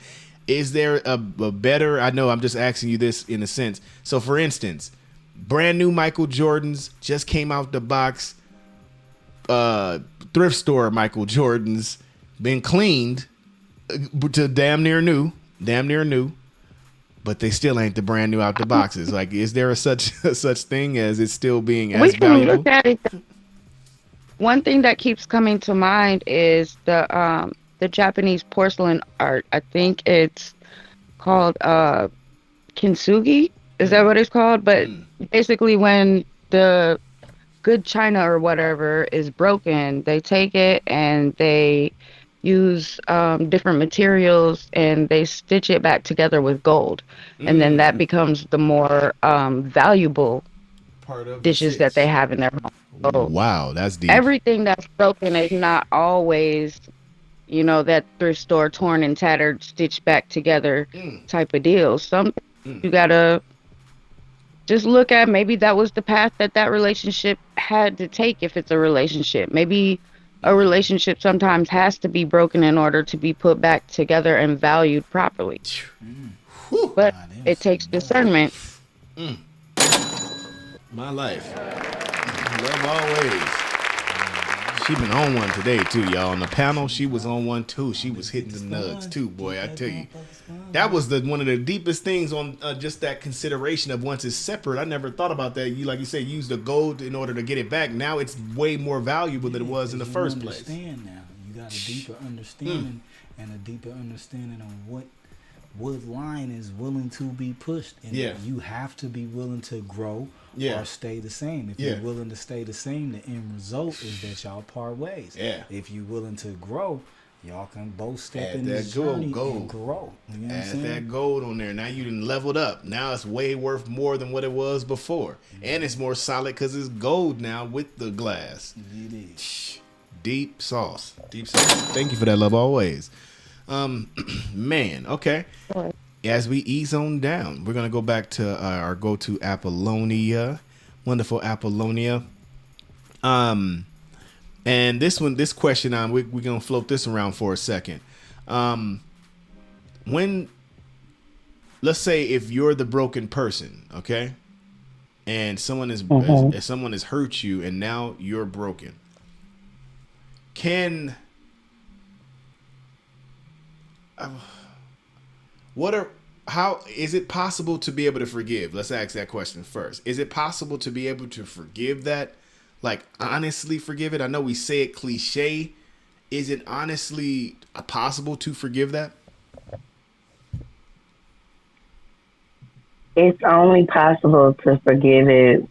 Is there a better? I know I'm just asking you this in a sense. So, for instance, brand new Michael Jordans just came out the box. Thrift store Michael Jordans, been cleaned to damn near new, but they still ain't the brand new out the boxes. Like, is there a such thing as it still being as valuable? Look at it. One thing that keeps coming to mind is the Japanese porcelain art. I think it's called kintsugi. Is that what it's called? But basically, when the good china or whatever is broken, they take it and they use different materials and they stitch it back together with gold, and then that becomes the more valuable Part of dishes that they have in their home. So wow, that's deep. everything that's broken is not always, that thrift store torn and tattered, stitched back together type of deal. Some you gotta just look at, maybe that was the path that relationship had to take. If it's a relationship, maybe a relationship sometimes has to be broken in order to be put back together and valued properly. But it takes discernment. My life. Love always. She been on one today too, y'all. On the panel, she was on one too. She was hitting the nugs too, boy. I tell you, that was one of the deepest things on just that consideration of once it's separate. I never thought about that. You, like you say, use the gold in order to get it back. Now it's way more valuable than it was in the first place. Now you got a deeper understanding and a deeper understanding on what line is willing to be pushed, and you have to be willing to grow or stay the same. If you're willing to stay the same, the end result is that y'all part ways. If you're willing to grow, y'all can both step in this journey and grow. You know what I'm saying? That gold on there. Now you done leveled up. Now it's way worth more than what it was before, and it's more solid because it's gold now with the glass. It is deep sauce. Thank you for that, love always. Man, okay. As we ease on down, we're gonna go back to our go-to Apollonia, wonderful Apollonia. And this question, we're gonna float this around for a second. When, let's say, if you're the broken person, okay, and someone has hurt you, and now you're broken, how is it possible to be able to forgive? Let's ask that question first. Is it possible to be able to forgive that? Like, honestly forgive it? I know we say it cliche. Is it honestly possible to forgive that? It's only possible to forgive it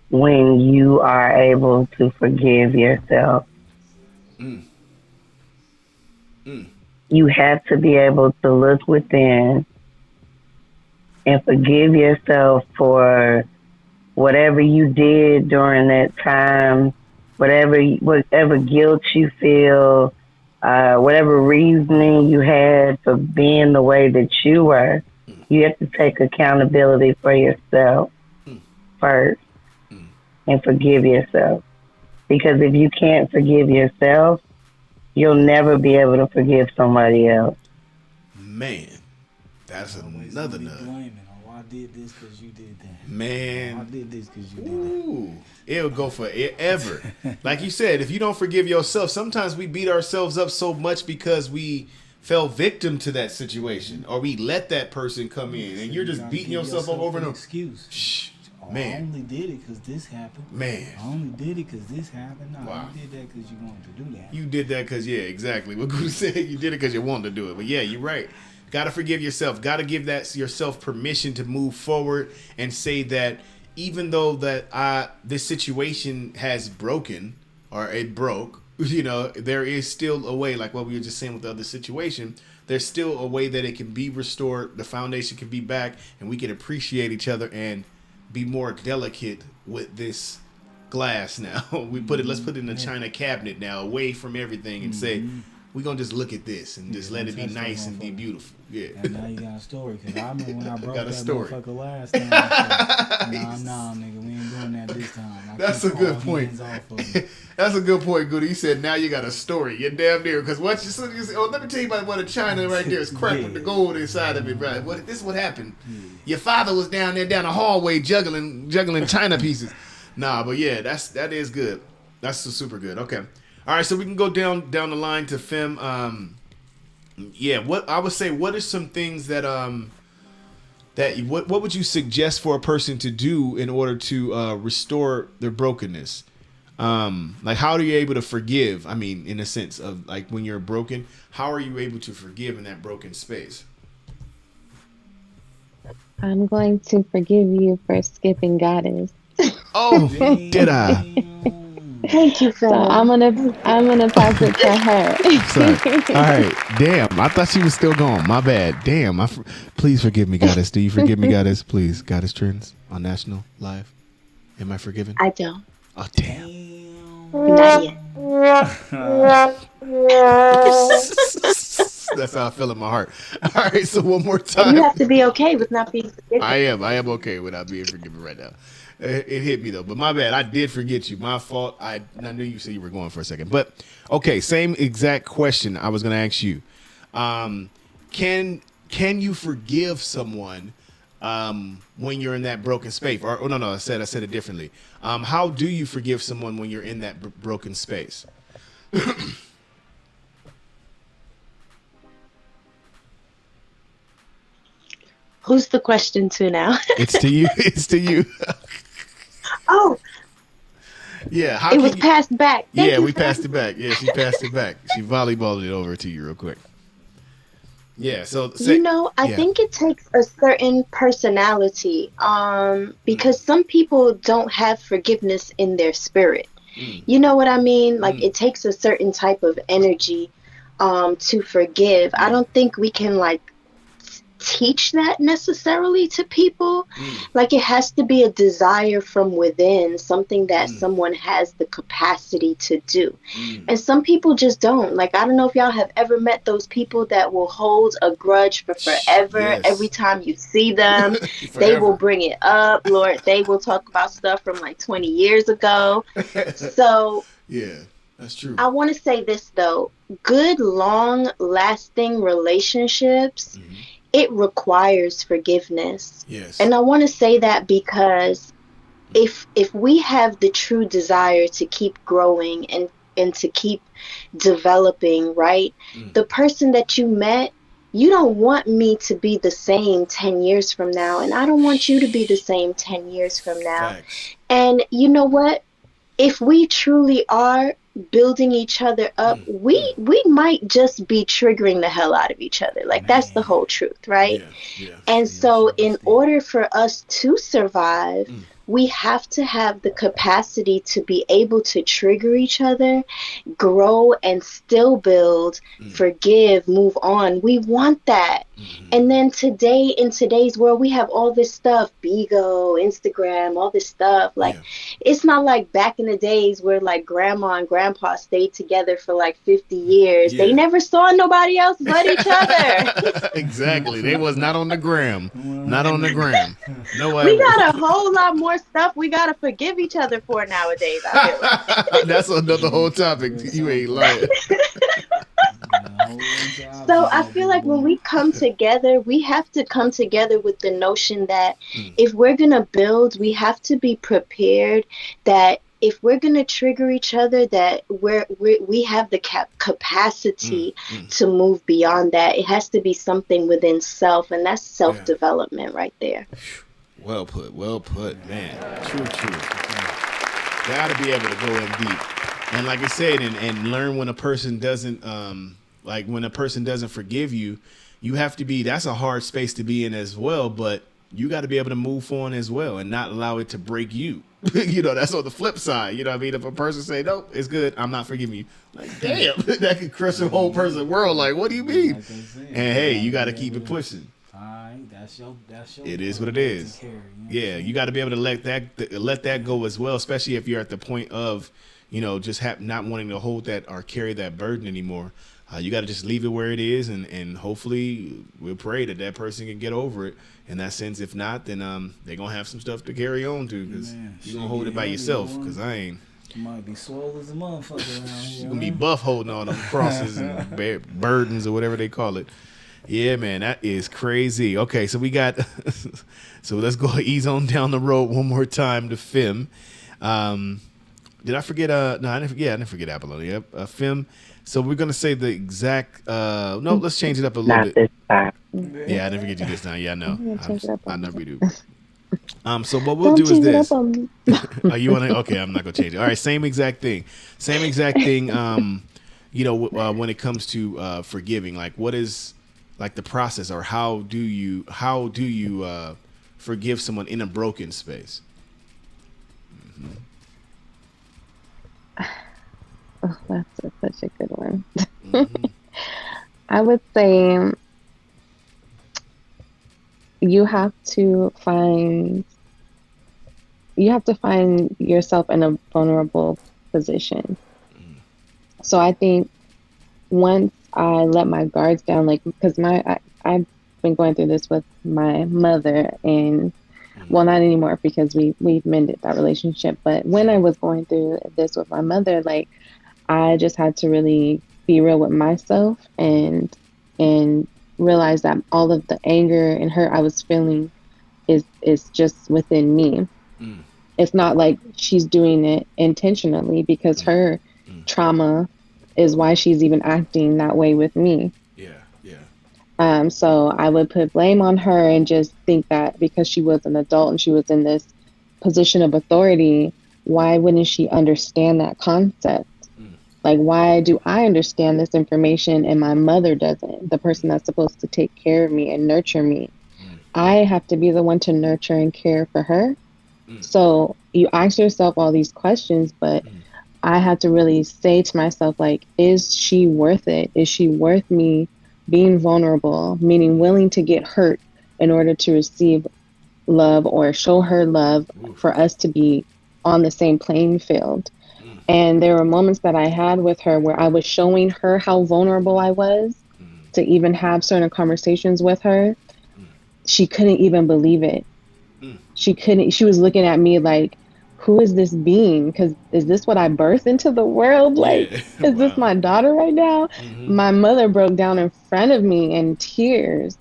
when you are able to forgive yourself. You have to be able to look within and forgive yourself for whatever you did during that time, whatever guilt you feel, whatever reasoning you had for being the way that you were. You have to take accountability for yourself first and forgive yourself. Because if you can't forgive yourself, you'll never be able to forgive somebody else. Man, that's another nut. I did this because you did that. Man. I did this because you did that. It'll go forever. Like you said, if you don't forgive yourself, sometimes we beat ourselves up so much because we fell victim to that situation, or we let that person come in, and you're just beating yourself up over and over. Excuse. Shh. Man. I only did it because this happened. Man. I only did it because this happened. No, wow. You did that because you wanted to do that. You did that because, exactly. What Guru said, you did it because you wanted to do it. But yeah, you're right. Got to forgive yourself. Got to give that yourself permission to move forward and say that even though that this situation has broken or it broke, you know, there is still a way, like what we were just saying with the other situation, there's still a way that it can be restored. The foundation can be back and we can appreciate each other and be more delicate with this glass now. Let's put it in a china cabinet now, away from everything, and say, we're going to just look at this and just let it be nice and be beautiful. Yeah. And now you got a story. Because I remember when I broke that story. motherfucker last time. Nah, nigga, we ain't doing that this time. That's a good point. That's a good point, Goody. You said, now you got a story. You're damn near. Because what you said, let me tell you about what a china right there is cracked with the gold inside of it, right? This is what happened. Your father was down there down the hallway juggling china pieces. Nah, but yeah, that is good. That's super good. Okay. All right, so we can go down the line to Fem. What I would say, what are some things that what would you suggest for a person to do in order to restore their brokenness? Like, how are you able to forgive? I mean, in a sense of like when you're broken, how are you able to forgive in that broken space? I'm going to forgive you for skipping Goddess. Oh, did I? Thank you, Phil. So I'm gonna pass it to her. Sorry. All right. Damn. I thought she was still going. My bad. Damn. Please forgive me, Goddess. Do you forgive me, Goddess? Please. Goddess Trends on National Live. Am I forgiven? I don't. Oh, damn. Not yet. That's how I feel in my heart. All right. So one more time. And you have to be okay with not being forgiven. I am okay with not being forgiven right now. It hit me though, but my bad. I did forget you. My fault. I knew you said you were going for a second, but okay. Same exact question I was going to ask you. Can you forgive someone when you're in that broken space? Or no, I said it differently. How do you forgive someone when you're in that broken space? Who's the question to now? It's to you. It's to you. Oh. Yeah. It was passed back. We passed it back. Yeah, she passed it back. She volleyballed it over to you real quick. Yeah. So I think it takes a certain personality, because some people don't have forgiveness in their spirit. You know what I mean? Like it takes a certain type of energy to forgive. I don't think we can teach that necessarily to people. Like it has to be a desire from within, something that someone has the capacity to do. And some people just don't. Like, I don't know if y'all have ever met those people that will hold a grudge for forever. Yes. Every time you see them, they will bring it up. Lord, they will talk about stuff from 20 years ago. So yeah, that's true. I want to say this though, good long lasting relationships, it requires forgiveness. Yes. And I want to say that because if we have the true desire to keep growing and to keep developing, right? The person that you met, you don't want me to be the same 10 years from now, and I don't want you to be the same 10 years from now. Facts. And you know what? If we truly are building each other up, we might just be triggering the hell out of each other. That's the whole truth, right? Yeah. And so in order for us to survive, we have to have the capacity to be able to trigger each other, grow, and still build, forgive, move on. We want that. And then today, in today's world, we have all this stuff, Bigo, Instagram, all this stuff. It's not like back in the days where grandma and grandpa stayed together for 50 years. They never saw nobody else but each other. Exactly. They was not on the gram. Not on the gram. No way. We got a whole lot more stuff we gotta forgive each other for nowadays, I feel like. That's another whole topic. You ain't lying. So I feel like when we come together, we have to come together with the notion that if we're gonna build, we have to be prepared that if we're gonna trigger each other, that we have the capacity to move beyond that. It has to be something within self, and that's self-development right there. Well put, man. True. Gotta be able to go in deep. And like I said, and learn when a person doesn't, when a person doesn't forgive you, you have to be, that's a hard space to be in as well, but you got to be able to move on as well and not allow it to break you. You know, that's on the flip side. You know what I mean? If a person say, nope, it's good, I'm not forgiving you. Like, damn, that could crush the whole person's world. Like, what do you mean? And hey, you got to keep it pushing. All right, that's your. It is what it is. Yeah, you got to be able to let that go as well, especially if you're at the point of, you know, just not wanting to hold that or carry that burden anymore. You got to just leave it where it is, and hopefully we'll pray that person can get over it in that sense. If not, then they're going to have some stuff to carry on to, because you're going to hold it by yourself, because I ain't. You might be swole as a motherfucker around here. You're going to be buff holding on them crosses and burdens or whatever they call it. Yeah, man, that is crazy. Okay, so we got, so let's go ease on down the road one more time to Fim. Did I forget? No, I didn't forget Apollonia. Fim. So we're gonna say the exact. No, let's change it up a little bit. This time. Yeah, I didn't forget you this time. Yeah, I know. I never do. So what Don't we'll do is change it this. up on me. Oh, you want to? Okay, I'm not gonna change it. All right, same exact thing. You know, when it comes to forgiving, like what is like the process, or how do you forgive someone in a broken space? Oh, that's such a good one. I would say you have to find yourself in a vulnerable position. So I think once I let my guards down, like, because I've been going through this with my mother, and well, not anymore because we've mended that relationship. But when I was going through this with my mother, like, I just had to really be real with myself and realize that all of the anger and hurt I was feeling is just within me. It's not like she's doing it intentionally, because her trauma is why she's even acting that way with me. So I would put blame on her and just think that because she was an adult and she was in this position of authority, why wouldn't she understand that concept? Like, why do I understand this information and my mother doesn't? The person that's supposed to take care of me and nurture me. I have to be the one to nurture and care for her. So you ask yourself all these questions, but I had to really say to myself, like, is she worth it? Is she worth me being vulnerable, meaning willing to get hurt in order to receive love, or show her love for us to be on the same playing field? And there were moments that I had with her where I was showing her how vulnerable I was to even have certain conversations with her. She couldn't even believe it. She was looking at me like, who is this being? Because is this what I birthed into the world? Like, is this my daughter right now? My mother broke down in front of me in tears.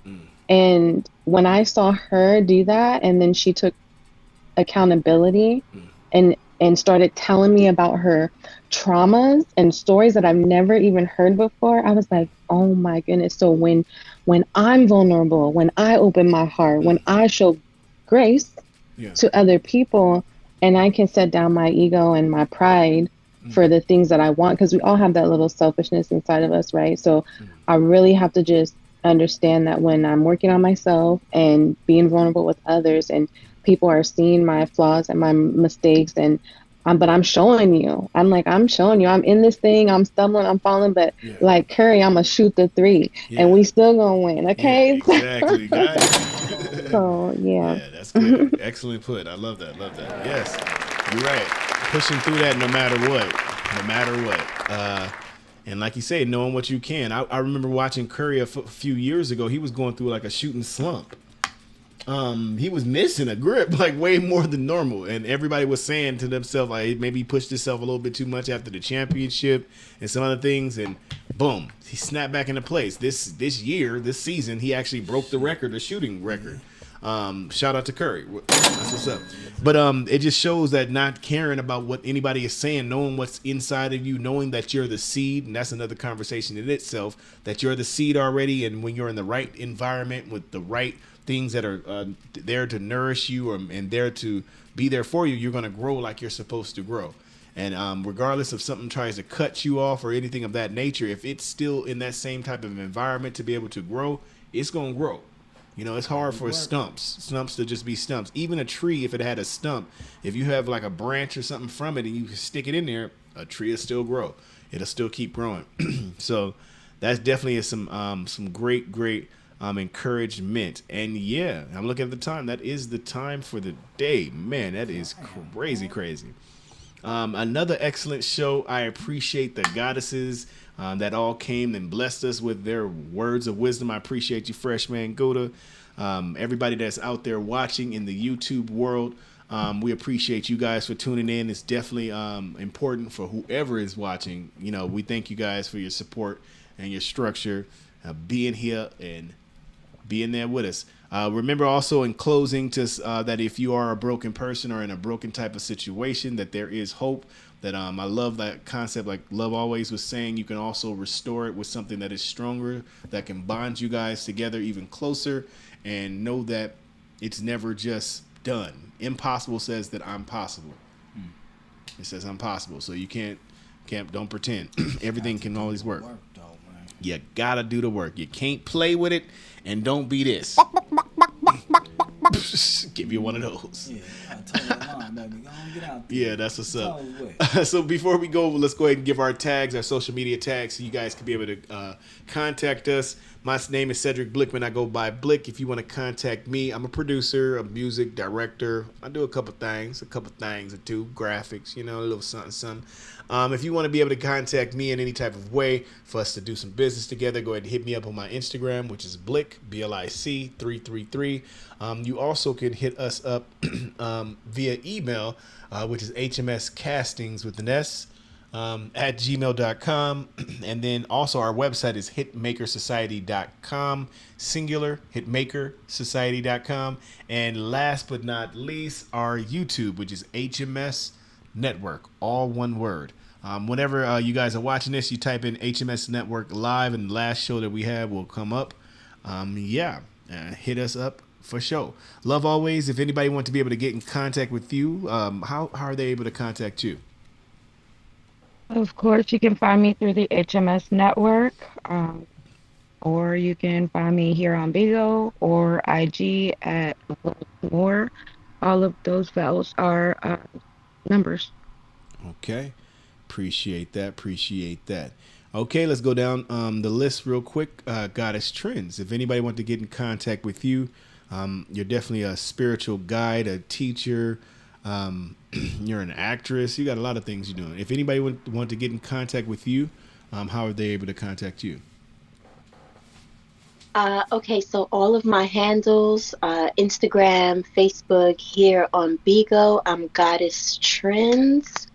And when I saw her do that, and then she took accountability and started telling me about her traumas and stories that I've never even heard before, I was like, oh my goodness. So when I'm vulnerable, when I open my heart, when I show grace to other people, and I can set down my ego and my pride for the things that I want, because we all have that little selfishness inside of us, right? So I really have to just understand that when I'm working on myself and being vulnerable with others, and people are seeing my flaws and my mistakes, and but I'm showing you. I'm showing you. I'm in this thing. I'm stumbling. I'm falling. But like Curry, I'm going to shoot the 3. And we still going to win. Okay? Yeah, exactly. Got it. So, yeah. Yeah, that's good. Excellent put. I love that. Yes. You're right. Pushing through that no matter what. And like you say, knowing what you can. I remember watching Curry a few years ago. He was going through like a shooting slump. He was missing a grip like way more than normal, and everybody was saying to themselves like maybe he pushed himself a little bit too much after the championship and some other things, and boom, he snapped back into place. This season, he actually broke the shooting record. Shout out to Curry. That's what's up. But it just shows that not caring about what anybody is saying, knowing what's inside of you, knowing that you're the seed, and that's another conversation in itself, that you're the seed already, and when you're in the right environment with the right things that are there to nourish you and there to be there for you, you're going to grow like you're supposed to grow. And regardless if something tries to cut you off or anything of that nature, if it's still in that same type of environment to be able to grow, it's gonna grow. You know, it's hard for stumps to just be stumps. Even a tree, if it had a stump, if you have like a branch or something from it and you can stick it in there, a tree will still grow. It'll still keep growing. So that's definitely some great encouragement. And yeah, I'm looking at the time. That is the time for the day. Man, that is crazy. Another excellent show. I appreciate the goddesses that all came and blessed us with their words of wisdom. I appreciate you, Freshman Goda. Everybody that's out there watching in the YouTube world. We appreciate you guys for tuning in. It's definitely important for whoever is watching. You know, we thank you guys for your support and your structure, being here and being there with us. Remember also in closing that if you are a broken person or in a broken type of situation, that there is hope. That I love that concept, like Love Always was saying, you can also restore it with something that is stronger, that can bond you guys together even closer, and know that it's never just done. Impossible says that I'm possible. It says I'm possible, so you don't pretend. Everything can always work. You gotta do the work. You can't play with it, and don't be this. Give you one of those. Yeah, I told you, baby. Go on, get out there. Yeah, that's what's up. So before we go, let's go ahead and give our tags, our social media tags, so you guys can be able to contact us. My name is Cedric Blickman. I go by Blick. If you want to contact me, I'm a producer, a music director. I do a couple things or two, graphics, you know, a little something. If you want to be able to contact me in any type of way for us to do some business together, go ahead and hit me up on my Instagram, which is Blick, BLIC 333. You also can hit us up via email, which is hmscastings with an S at gmail.com. And then also our website is hitmakersociety.com, singular, hitmakersociety.com. And last but not least, our YouTube, which is HMS Network, all one word. Whenever you guys are watching this, you type in HMS Network Live, and the last show that we have will come up. Hit us up for sure. Love Always. If anybody wants to be able to get in contact with you, how are they able to contact you? Of course, you can find me through the HMS network, or you can find me here on Bigo or IG at more. All of those vowels are numbers. Okay. Appreciate that. Okay, let's go down the list real quick. Goddess Trends. If anybody wants to get in contact with you, you're definitely a spiritual guide, a teacher. You're an actress. You got a lot of things you're doing. If anybody want to get in contact with you, how are they able to contact you? Okay, so all of my handles, Instagram, Facebook, here on Bigo, I'm Goddess Trends.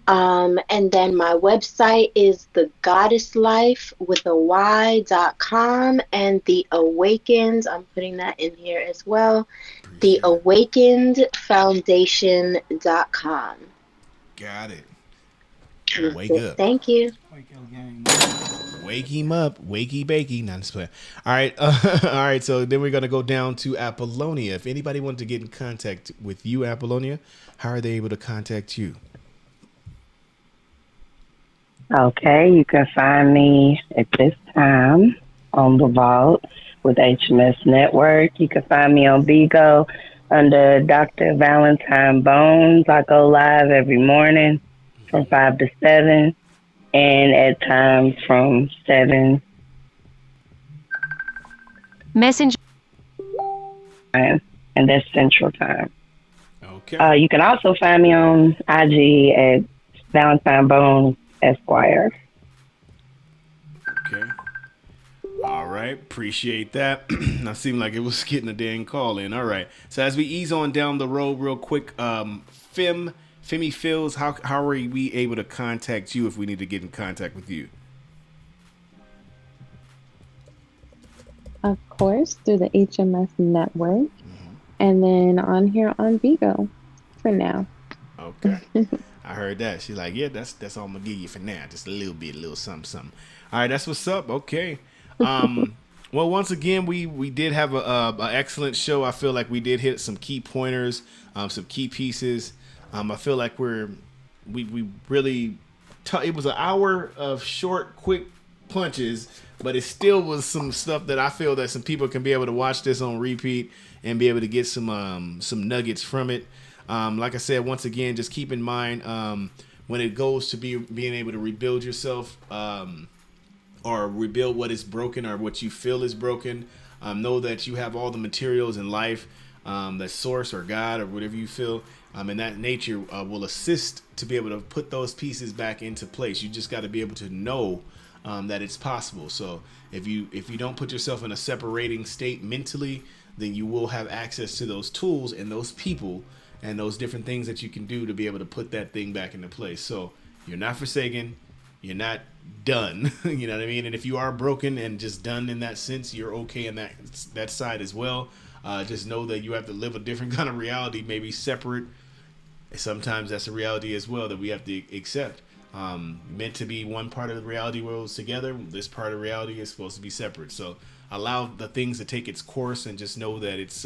And then my website is the Goddess Life with a Y.com, and the Awakened, I'm putting that in here as well, the Awakened Foundation.com. Got it. Wake up. Thank you. Wake him up. Wakey bakey. Not just playing. All right. All right. So then we're going to go down to Apollonia. If anybody wants to get in contact with you, Apollonia, how are they able to contact you? Okay, you can find me at this time on the Vault with HMS Network. You can find me on Bigo under Dr. Valentine Bones. I go live every morning from 5 to 7, and at times from 7. Messenger. And that's Central Time. Okay. You can also find me on IG at Valentine Bones Esquire. Okay. All right. Appreciate that. I seemed like it was getting a dang call in. All right. So as we ease on down the road real quick, Femi Phils, how are we able to contact you if we need to get in contact with you? Of course, through the HMS network, and then on here on Bigo for now. Okay. I heard that. She's like, yeah, that's all I'm gonna give you for now. Just a little bit, a little something. All right, that's what's up. Okay. Well, once again, we did have a excellent show. I feel like we did hit some key pointers, some key pieces. I feel like we really it was an hour of short, quick punches, but it still was some stuff that I feel that some people can be able to watch this on repeat and be able to get some nuggets from it. Like I said, once again, just keep in mind when it goes to being able to rebuild yourself or rebuild what is broken or what you feel is broken. Know that you have all the materials in life, that source or God or whatever you feel, and that nature will assist to be able to put those pieces back into place. You just got to be able to know that it's possible. So if you don't put yourself in a separating state mentally, then you will have access to those tools and those people and those different things that you can do to be able to put that thing back into place. So you're not forsaken. You're not done. You know what I mean? And if you are broken and just done in that sense, you're okay in that side as well. Just know that you have to live a different kind of reality, maybe separate. Sometimes that's a reality as well that we have to accept. Meant to be one part of the reality worlds together. This part of reality is supposed to be separate. So allow the things to take its course and just know that it's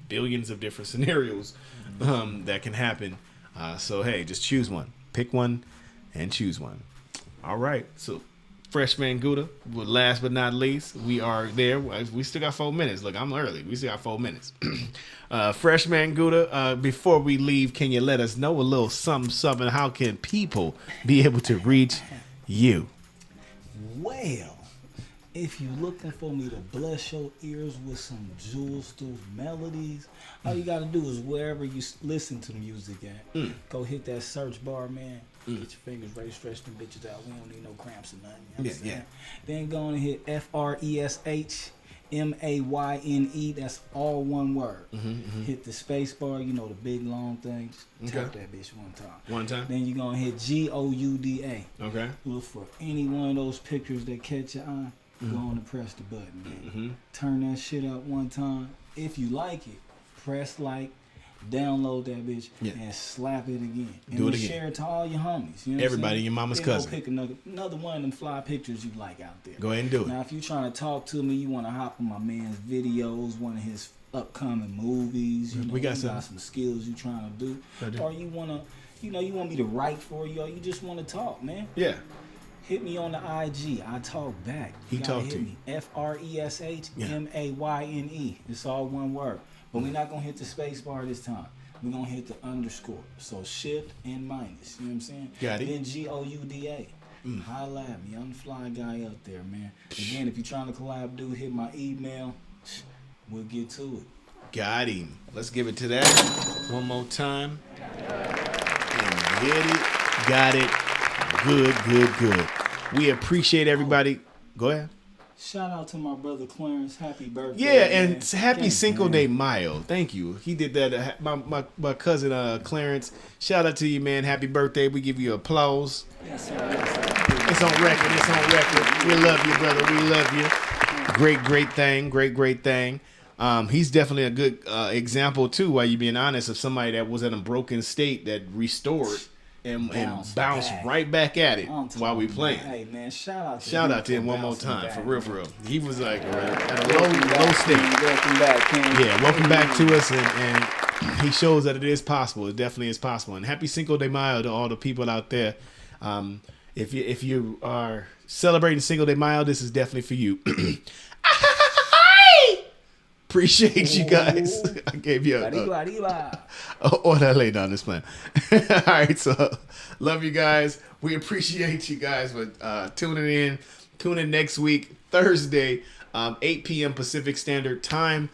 billions of different scenarios that can happen. So hey, just choose one. Pick one and choose one. All right. So Freshman Gouda, last but not least, we are there. We still got 4 minutes. Look, I'm early. We still got 4 minutes. Freshman Gouda, before we leave, can you let us know a little something? How can people be able to reach you? Well, if you're looking for me to bless your ears with some jewels through melodies, all you got to do is wherever you listen to music at, go hit that search bar, man. Get your fingers ready, stretch them bitches out. We don't need no cramps or nothing. You know yeah. Then go and hit FRESHMAYNE. That's all one word. Hit the space bar, you know, the big long things. Tap that bitch one time. One time. Then you're going to hit GOUDA. Okay. Look for any one of those pictures that catch your eye. Go on and press the button, man. Turn that shit up one time. If you like it, press like. Download that bitch and slap it again. And do it again. Share it to all your homies. You know everybody, your mama's cousin. Pick another one of them fly pictures you like out there. Go ahead and do it. Now, if you're trying to talk to me, you want to hop on my man's videos, one of his upcoming movies. You know, we got some skills you trying to do, or you want to, you want me to write for you, or you just want to talk, man. Yeah. Hit me on the IG. I talk back. He talked to you. FRESHMAYNE. It's all one word. But we're not going to hit the space bar this time. We're going to hit the underscore. So shift and minus. You know what I'm saying? Got it. Then GOUDA. Holla at me. I'm the fly guy up there, man. Again, if you're trying to collab, dude, hit my email. We'll get to it. Got him. Let's give it to that one more time. And get it. Got it. Good. We appreciate everybody. Go ahead. Shout out to my brother Clarence. Happy birthday. Yeah, and happy Cinco de Mayo. Thank you. He did that. My cousin Clarence. Shout out to you, man. Happy birthday. We give you applause. Yes, sir. It's on record. We love you, brother. We love you. Great thing. Great thing. He's definitely a good example, too, while you being honest, of somebody that was in a broken state that restored and bounce right back at it while we playing. Hey man, shout out to him one more time, for real. He was like at a low state. Welcome back, King. Yeah, welcome back to us, and he shows that it is possible. It definitely is possible. And happy Cinco de Mayo to all the people out there. If you are celebrating Cinco de Mayo, this is definitely for you. Appreciate you guys. I gave you orale down this plan. All right, so love you guys. We appreciate you guys for tuning in. Tune in next week, Thursday, 8 p.m. Pacific Standard Time.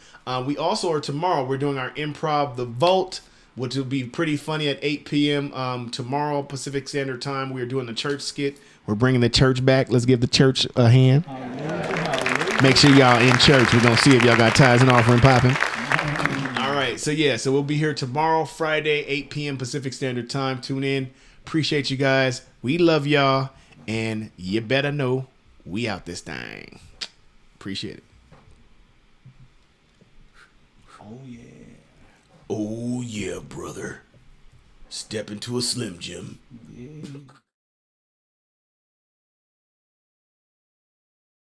We also are tomorrow. We're doing our improv, The Vault, which will be pretty funny at 8 p.m. Tomorrow, Pacific Standard Time. We are doing the church skit. We're bringing the church back. Let's give the church a hand. Make sure y'all in church. We're going to see if y'all got tithes and offering popping. All right. So we'll be here tomorrow, Friday, 8 p.m. Pacific Standard Time. Tune in. Appreciate you guys. We love y'all. And you better know we out this thing. Appreciate it. Oh, yeah. Oh, yeah, brother. Step into a Slim Jim. Yeah.